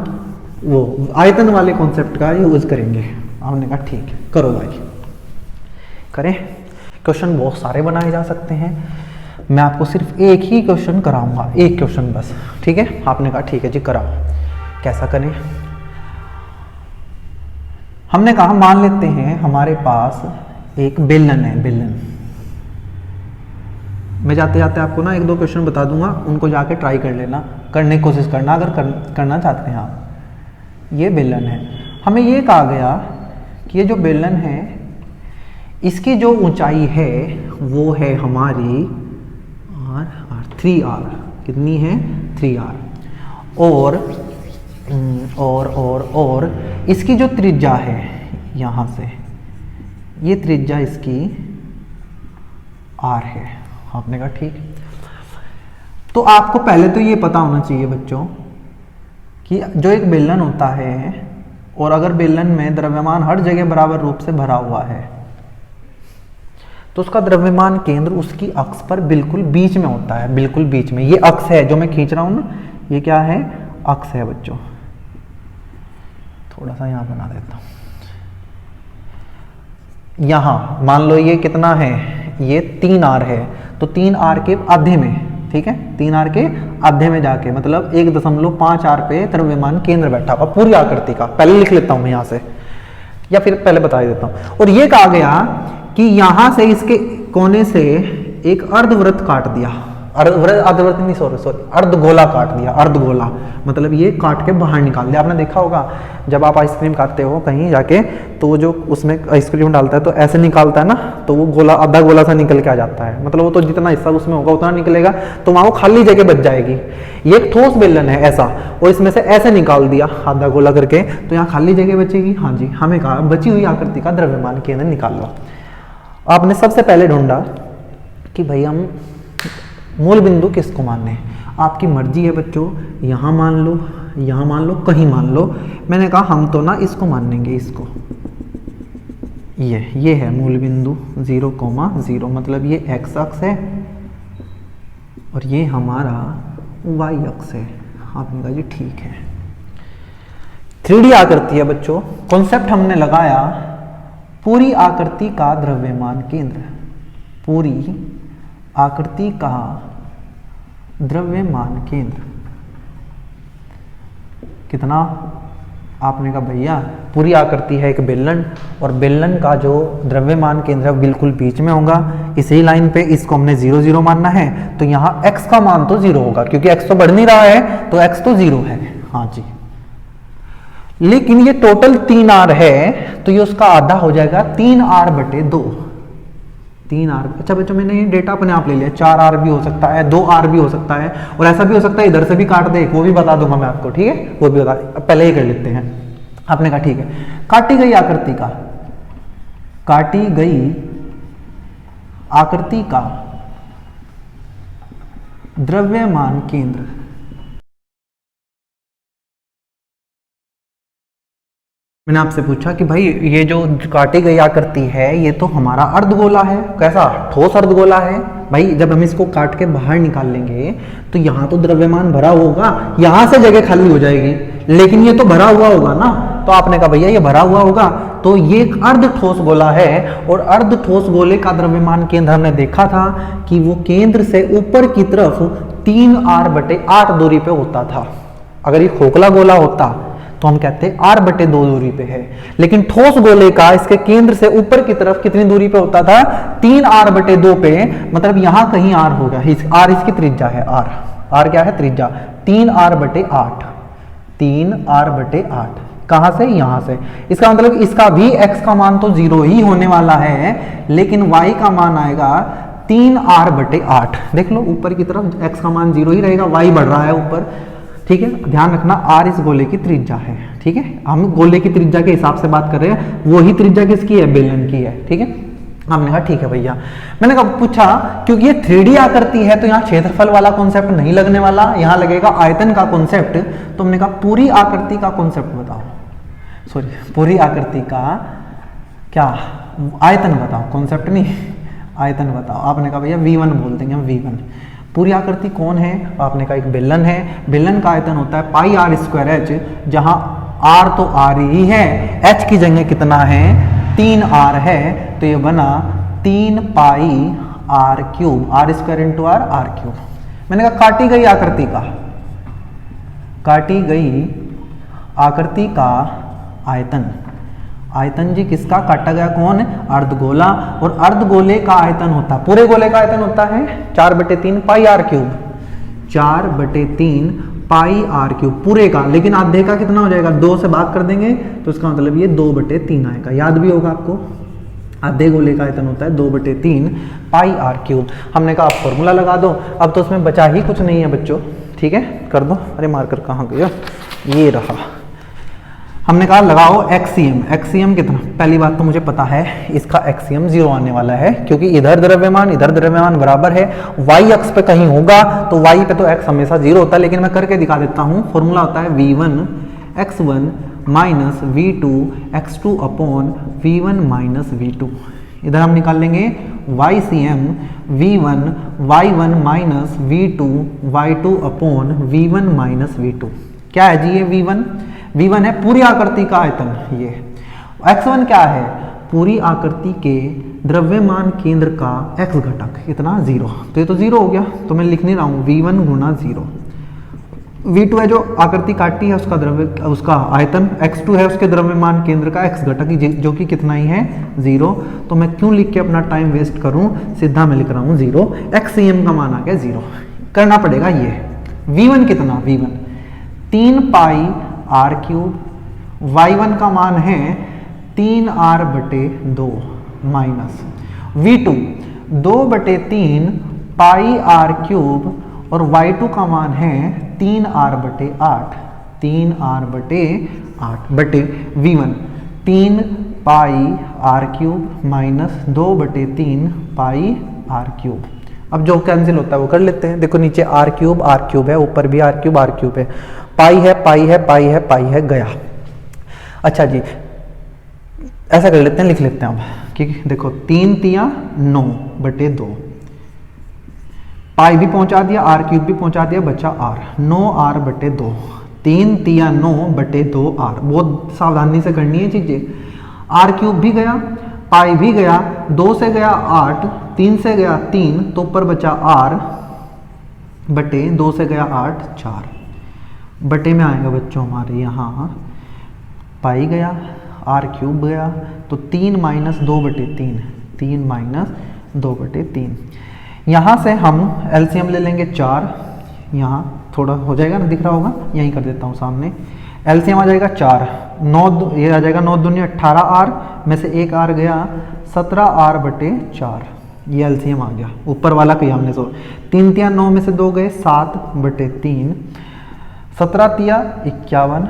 वो आयतन वाले कॉन्सेप्ट का यूज करेंगे। हमने कहा ठीक है, करो भाई करें। क्वेश्चन बहुत सारे बनाए जा सकते हैं, मैं आपको सिर्फ एक ही क्वेश्चन कराऊंगा, एक क्वेश्चन बस, ठीक है। आपने कहा ठीक है जी कराओ, कैसा करें। हमने कहा मान लेते हैं हमारे पास एक बेलन है, बेलन। मैं जाते जाते आपको ना 1-2 क्वेश्चन बता दूंगा, उनको जाके ट्राई कर लेना, करने की कोशिश करना अगर करना चाहते हैं आप। ये बेलन है, हमें ये कहा गया कि ये जो बेलन है इसकी जो ऊंचाई है वो है हमारी R 3R, कितनी है 3R, और इसकी जो त्रिज्या है यहाँ से, ये त्रिज्या इसकी R है। आपने कहा ठीक। तो आपको पहले तो ये पता होना चाहिए बच्चों कि जो एक बेलन होता है और अगर बेलन में द्रव्यमान हर जगह बराबर रूप से भरा हुआ है तो उसका द्रव्यमान केंद्र उसकी अक्ष पर बिल्कुल बीच में होता है, बिल्कुल बीच में। ये अक्ष है जो मैं खींच रहा हूँ ना, ये क्या है, अक्ष है बच्चों। थोड़ा सा यहाँ बना देता हूँ। यहाँ मान लो ये कितना है, ये 3r है, तो 3r के आधे में, ठीक है, 3r के आधे में जाके मतलब 1.5r पे द्रव्यमान केंद्र बैठा हुआ पूरी आकृति का। पहले लिख लेता हूँ मैं यहाँ से, या फिर पहले बता देता हूँ। और ये कहा गया कि यहाँ से इसके कोने से एक अर्धवृत्त काट दिया, अर्धवृत्त नहीं, सॉरी अर्धगोला काट दिया। अर्धगोला मतलब ये काट के बाहर निकाल दिया। आपने देखा होगा जब आप आइसक्रीम खाते हो कहीं जाके, तो जो उसमें आइसक्रीम डालता है तो ऐसे निकालता है ना, तो वो गोला, आधा गोला सा निकल के आ जाता है। मतलब वो तो जितना हिस्सा उसमें होगा उतना निकलेगा, तो वहाँ वो खाली जगह बच जाएगी। ये एक ठोस बेलन है ऐसा, और इसमें से ऐसे निकाल दिया आधा गोला करके, तो यहाँ खाली जगह बचेगी। हाँ जी, हमें कहा बची हुई आकृति का द्रव्यमान केंद्र निकाल लो। आपने सबसे पहले ढूंढा कि भाई हम मूल बिंदु किसको मानने हैं। आपकी मर्जी है बच्चों, यहाँ मान लो, यहाँ मान लो, कहीं मान लो। मैंने कहा हम तो ना इसको मानेंगे, इसको, ये है मूल बिंदु 0,0, मतलब ये x अक्ष है और ये हमारा y अक्ष है। आपने कहा जी ठीक है। 3D आकृति है बच्चों, कॉन्सेप्ट हमने लगाया पूरी आकृति का द्रव्यमान केंद्र, पूरी आकृति का द्रव्यमान केंद्र कितना। आपने कहा भैया पूरी आकृति है एक बेलन, और बेलन का जो द्रव्यमान केंद्र है बिल्कुल बीच में होगा, इसी लाइन पे। इसको हमने 0, 0 मानना है, तो यहाँ x का मान तो 0 होगा, क्योंकि x तो बढ़ नहीं रहा है, तो x तो 0 है। हाँ जी, लेकिन ये टोटल 3r है, तो ये उसका आधा हो जाएगा 3r/2। 3r, अच्छा बच्चों मैंने ये डेटा अपने आप ले लिया, 4r भी हो सकता है, 2r भी हो सकता है, और ऐसा भी हो सकता है इधर से भी काट दे, वो भी बता दूंगा मैं आपको, ठीक है, वो भी बता, पहले ही कर लेते हैं। आपने कहा ठीक है। काटी गई आकृति का, काटी गई आकृति का द्रव्यमान केंद्र, मैंने आपसे पूछा कि भाई ये जो काटी गई आकृति है ये तो हमारा अर्धगोला है। कैसा, ठोस अर्धगोला है। भाई जब हम इसको काट के बाहर निकाल लेंगे तो यहाँ तो द्रव्यमान भरा होगा, यहाँ से जगह खाली हो जाएगी, लेकिन ये तो भरा हुआ होगा ना। तो आपने कहा भैया ये भरा हुआ होगा, तो ये एक अर्ध ठोस गोला है, और अर्ध ठोस गोले का द्रव्यमान केंद्र हमने देखा था कि वो केंद्र से ऊपर की तरफ 3r/8 दूरी पे होता था। अगर ये खोखला गोला होता तो हम कहते हैं r/2 दूरी पे है, लेकिन ठोस गोले का इसके केंद्र से ऊपर की तरफ कितनी दूरी पे होता था, 3r/2 पे, मतलब यहां कहीं r होगा। r इसकी त्रिज्या है, r क्या है, त्रिज्या, 3r/8, 3r/8। कहां से, यहां से। इसका मतलब इसका भी x का मान तो 0 ही होने वाला है, लेकिन y का मान आएगा 3r/8। देख लो ऊपर की तरफ x का मान 0 ही रहेगा, y बढ़ रहा है ऊपर, ठीक है। ध्यान रखना r इस गोले की त्रिज्या है, ठीक है। हम गोले की त्रिज्या के हिसाब से बात कर रहे हैं, वही त्रिज्या किसकी है, बेलन की है, ठीक है। हमने कहा ठीक है भैया। मैंने कहा पूछा क्योंकि ये 3D आकृति है तो यहाँ क्षेत्रफल वाला कॉन्सेप्ट नहीं लगने वाला, यहाँ लगेगा आयतन का कॉन्सेप्ट। तो हमने कहा पूरी आकृति का कॉन्सेप्ट बताओ, सॉरी पूरी आकृति का क्या, आयतन बताओ, कॉन्सेप्ट नहीं, आयतन बताओ। आपने कहा भैया V1 बोल देंगे हम, V1। पूरी आकृति कौन है, आपने कहा एक बेलन है, बेलन का आयतन होता है πr²h, जहां r तो r ही है, h की जगह कितना है, 3r है, तो ये बना 3πr3, r² × r3। मैंने कहा काटी गई आकृति का, काटी गई आकृति का आयतन, आयतन जी किसका, काटा गया कौन है, अर्धगोला, और अर्धगोले का आयतन होता है, पूरे गोले का आयतन होता है 4/3 πr3, 4/3 πr3 पूरे का, लेकिन आधे का कितना हो जाएगा, 2 से भाग कर देंगे तो इसका मतलब ये 2/3 आएगा। याद भी होगा आपको, आधे गोले का आयतन होता है 2/3 πr3। हमने कहा आप फॉर्मूला लगा दो, अब तो उसमें बचा ही कुछ नहीं है बच्चों, ठीक है, कर दो। अरे मार्कर कहाँ गया, ये रहा। हमने कहा लगाओ एक्सियम, एक्सियम कितना, पहली बात तो मुझे पता है इसका एक्सियम 0 आने वाला है, क्योंकि इधर द्रव्यमान बराबर है, y अक्ष पे कहीं होगा तो y पे तो x हमेशा 0 होता है, लेकिन मैं करके दिखा देता हूँ। फॉर्मूला होता है v1 x1 - v2 x2 / v1 - v2। इधर हम निकाल लेंगे YCM V1 Y1 minus V2 Y2 upon V1 minus V2। क्या है जी ये V1? V1 है पूरी आकृति का आयतन, ये x1 क्या है? पूरी आकृति के द्रव्यमान केंद्र का x घटक, इतना 0, तो ये तो 0 हो गया, तो मैं लिख नहीं रहा हूँ V1 गुना 0। V2 है जो आकृति काटी है उसका आयतन, x2 है उसके द्रव्यमान केंद्र का x घटक जो कि कितना ही है 0। तो मैं क्यों लिख के अपना टाइम वेस्ट करूं, सीधा मैं लिख रहा हूं 0। XCM का मान आ गया 0। करना पड़ेगा ये V1 कितना, V1 3 पाई r क्यूब, Y1 का मान है 3r बटे 2 माइनस V2 2/3 पाई r क्यूब और Y2 का मान है 3r बटे 8, 3r बटे 8 बटे V1 3 पाई r क्यूब माइनस 2/3 पाई r क्यूब। अब जो कैंसिल होता है वो कर लेते हैं। देखो नीचे r क्यूब है, ऊपर भी r क्यूब है, पाई है पाई है पाई है पाई है गया। अच्छा जी ऐसा कर लेते हैं, लिख लेते हैं अब कि देखो 3 तिया 9 बटे 2, पाई भी पहुंचा दिया, r क्यूब भी पहुंचा दिया, बचा r 9r बटे 2, 3 तिया 9 बटे 2r। बहुत सावधानी से करनी है चीजें। r क्यूब भी गया, पाई भी गया, 2 से गया 8, 3 से गया 3, तो ऊपर बचा r बटे 2 से गया 8 4, बटे में आएगा बच्चों हमारे यहाँ पाई गया, r क्यूब गया, तो 3 माइनस 2/3, 3 माइनस 2/3। यहाँ से हम एलसीएम ले लेंगे 4, यहाँ थोड़ा हो जाएगा ना, दिख रहा होगा, यहीं कर देता हूँ सामने। एलसीएम आ जाएगा 4, 9 ये आ जाएगा 9 दूनी 18r में से 1 r गया 17r बटे 4, ये एलसीएम आ गया। ऊपर वाला किया हमने 3 तिया 9 में से 2 गए 7/3, 17 तिया 51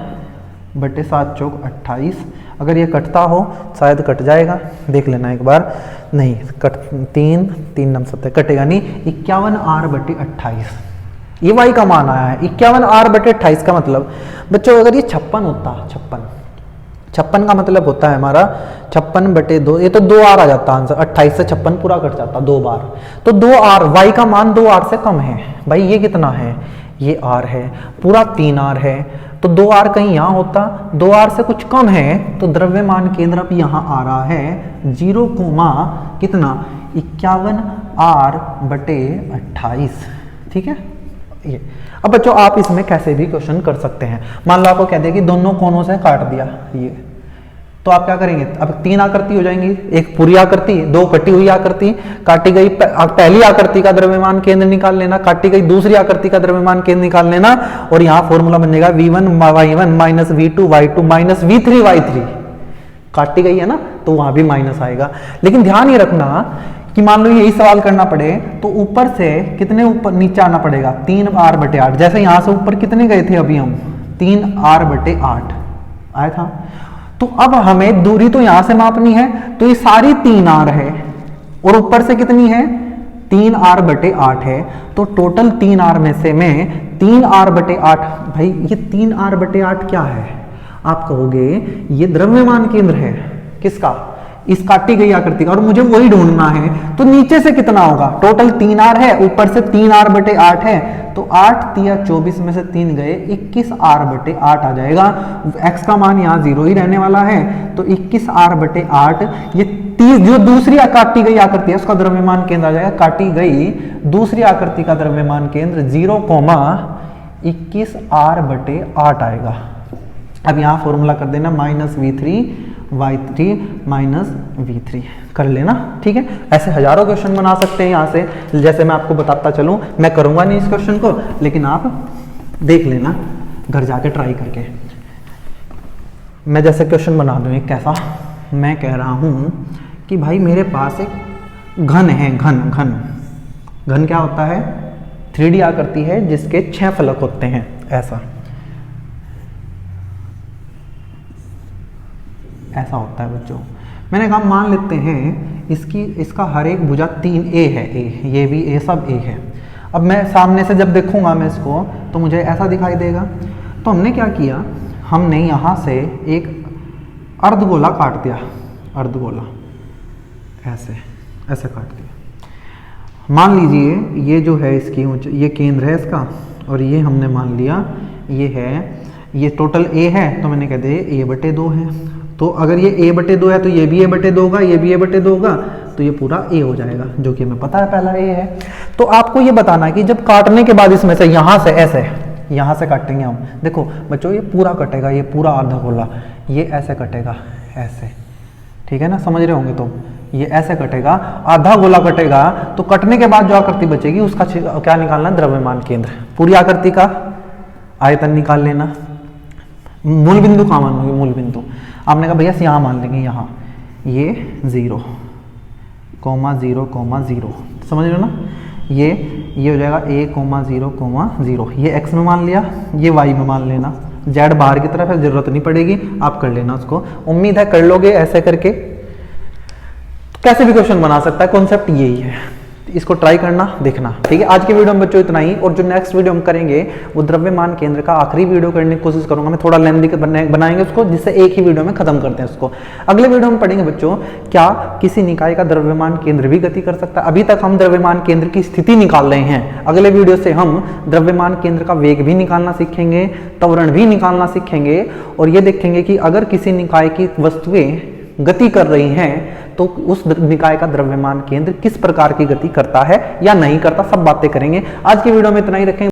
बटे 7 चौक 28। अगर ये कटता हो शायद कट जाएगा, देख लेना एक बार। नहीं कट 3 9 7 कटेगा नहीं, 51r बटे 28 ये y का मान आया है। 51r बटे 28 का मतलब बच्चों अगर ये 56 होता, 56 का मतलब होता है हमारा 56 बटे 2, ये तो 2r आ जाता आंसर, 28 से 56 पूरा कट जाता 2 बार, तो 2r y का मान 2r से कम है। भाई ये कितना है, ये r है, पूरा 3r है, तो 2r कहीं यहाँ होता, 2r से कुछ कम है, तो द्रव्यमान केंद्र अब यहाँ आ रहा है 0, कितना 51r बटे 28। ठीक है ये। अब बच्चों आप इसमें कैसे भी क्वेश्चन कर सकते हैं। मान लो आपको कह दिया कि दोनों कोनों से काट दिया ये, तो आप क्या करेंगे, अब 3 आकृति हो जाएंगी, एक पूरी आकृति, 2 कटी हुई आकृति, काटी गई पहली आकृति का द्रव्यमान केंद्र निकाल लेना, काटी गई दूसरी आकृति का द्रव्यमान केंद्र निकाल लेना, और यहाँ फॉर्मूला बन जाएगा V1 Y1 minus V2 Y2 minus V3 Y3। काटी गई है ना, तो वहां भी माइनस आएगा। लेकिन ध्यान ये रखना कि मान लो यही सवाल करना पड़े तो ऊपर से कितने ऊपर नीचे आना पड़ेगा, 3r बटे 8। जैसे यहां से ऊपर कितने गए थे अभी हम, 3r बटे 8 आया था, तो अब हमें दूरी तो यहां से मापनी है, तो ये सारी 3r है और ऊपर से कितनी है 3r बटे 8 है, तो टोटल 3r में से मैं 3r बटे 8, भाई ये 3r बटे 8 क्या है, आप कहोगे ये द्रव्यमान केंद्र है किसका, इस काटी गई आकृति का, और मुझे वही ढूंढना है, तो नीचे से कितना होगा, टोटल 3r है, ऊपर से 3r बटे 8 है, तो 8 तिया 24 में से 3 गए 21r बटे 8 आ जाएगा। x का मान यहाँ 0 ही रहने वाला है, तो 21r बटे 8, ये जो दूसरी काटी गई आकृति है उसका द्रव्यमान केंद्र आ जाएगा, काटी गई दूसरी आकृति का द्रव्यमान केंद्र 0, 21r बटे 8 आएगा। अब यहाँ फॉर्मूला कर देना minus V3 Y3 minus V3 कर लेना। ठीक है, ऐसे हजारों क्वेश्चन बना सकते हैं यहाँ से, जैसे मैं आपको बताता चलूँ, मैं करूँगा नहीं इस क्वेश्चन को, लेकिन आप देख लेना घर जाके ट्राई करके। मैं जैसे क्वेश्चन बना दूँ एक कैसा, मैं कह रहा हूँ कि भाई मेरे पास एक घन है, घन क्या होता है, 3D आकृति है जिसके 6 फलक होते हैं, ऐसा होता है बच्चों। मैंने कहा मान लेते हैं इसका हर एक भुजा 3a है, ये भी a, सब a है। अब मैं सामने से जब देखूंगा मैं इसको तो मुझे ऐसा दिखाई देगा, तो हमने क्या किया, हमने यहाँ से एक अर्धगोला काट दिया, अर्धगोला ऐसे काट दिया। मान लीजिए ये जो है इसकी ये केंद्र है इसका, और ये हमने मान लिया ये है, ये टोटल ए है तो मैंने कह दिया ए बटे 2 है। तो अगर ये ए बटे 2 है तो ये भी ए बटे 2 होगा, ये भी ए बटे 2 होगा, तो ये पूरा ए हो जाएगा, जो कि हमें पता है पहला ए है। तो आपको ये बताना है कि जब काटने के बाद इसमें से यहाँ से ऐसे, यहाँ से काटेंगे हम, देखो बच्चों ये पूरा कटेगा, ये पूरा आधा गोला, ये ऐसे कटेगा ऐसे, ठीक है ना, समझ रहे होंगे तुम, ये ऐसे कटेगा, आधा गोला कटेगा, तो कटने के बाद जो आकृति बचेगी उसका क्या निकालना, द्रव्यमान केंद्र। पूरी आकृति का आयतन निकाल लेना। मूल बिंदु कहाँ मानोगे, मूल बिंदु आपने कहा भैया यहाँ मान लेंगे, यहाँ ये 0, 0, समझ रहे हो ना, ये हो जाएगा a, 0, ये x में मान लिया, ये y में मान लेना, z बाहर की तरफ है, जरूरत नहीं पड़ेगी, आप कर लेना उसको, उम्मीद है कर लोगे ऐसे करके। कैसे भी क्वेश्चन बना सकता है, कॉन्सेप्ट यही है, इसको ट्राई करना, देखना, ठीक है। आज के वीडियो में बच्चों इतना ही, और जो नेक्स्ट वीडियो हम करेंगे वो द्रव्यमान केंद्र का आखिरी वीडियो करने की कोशिश करूंगा मैं, थोड़ा लेंथी बनाएंगे उसको, जिससे एक ही वीडियो में खत्म करते हैं उसको। अगले वीडियो में पढ़ेंगे बच्चों क्या किसी निकाय का द्रव्यमान केंद्र भी गति कर सकता है। अभी तक हम द्रव्यमान केंद्र की स्थिति निकाल रहे हैं, अगले वीडियो से हम द्रव्यमान केंद्र का वेग भी निकालना सीखेंगे, त्वरण भी निकालना सीखेंगे, और ये देखेंगे कि अगर किसी निकाय की वस्तुएं गति कर रही हैं तो उस निकाय का द्रव्यमान केंद्र किस प्रकार की गति करता है या नहीं करता, सब बातें करेंगे। आज की वीडियो में इतना ही रखेंगे।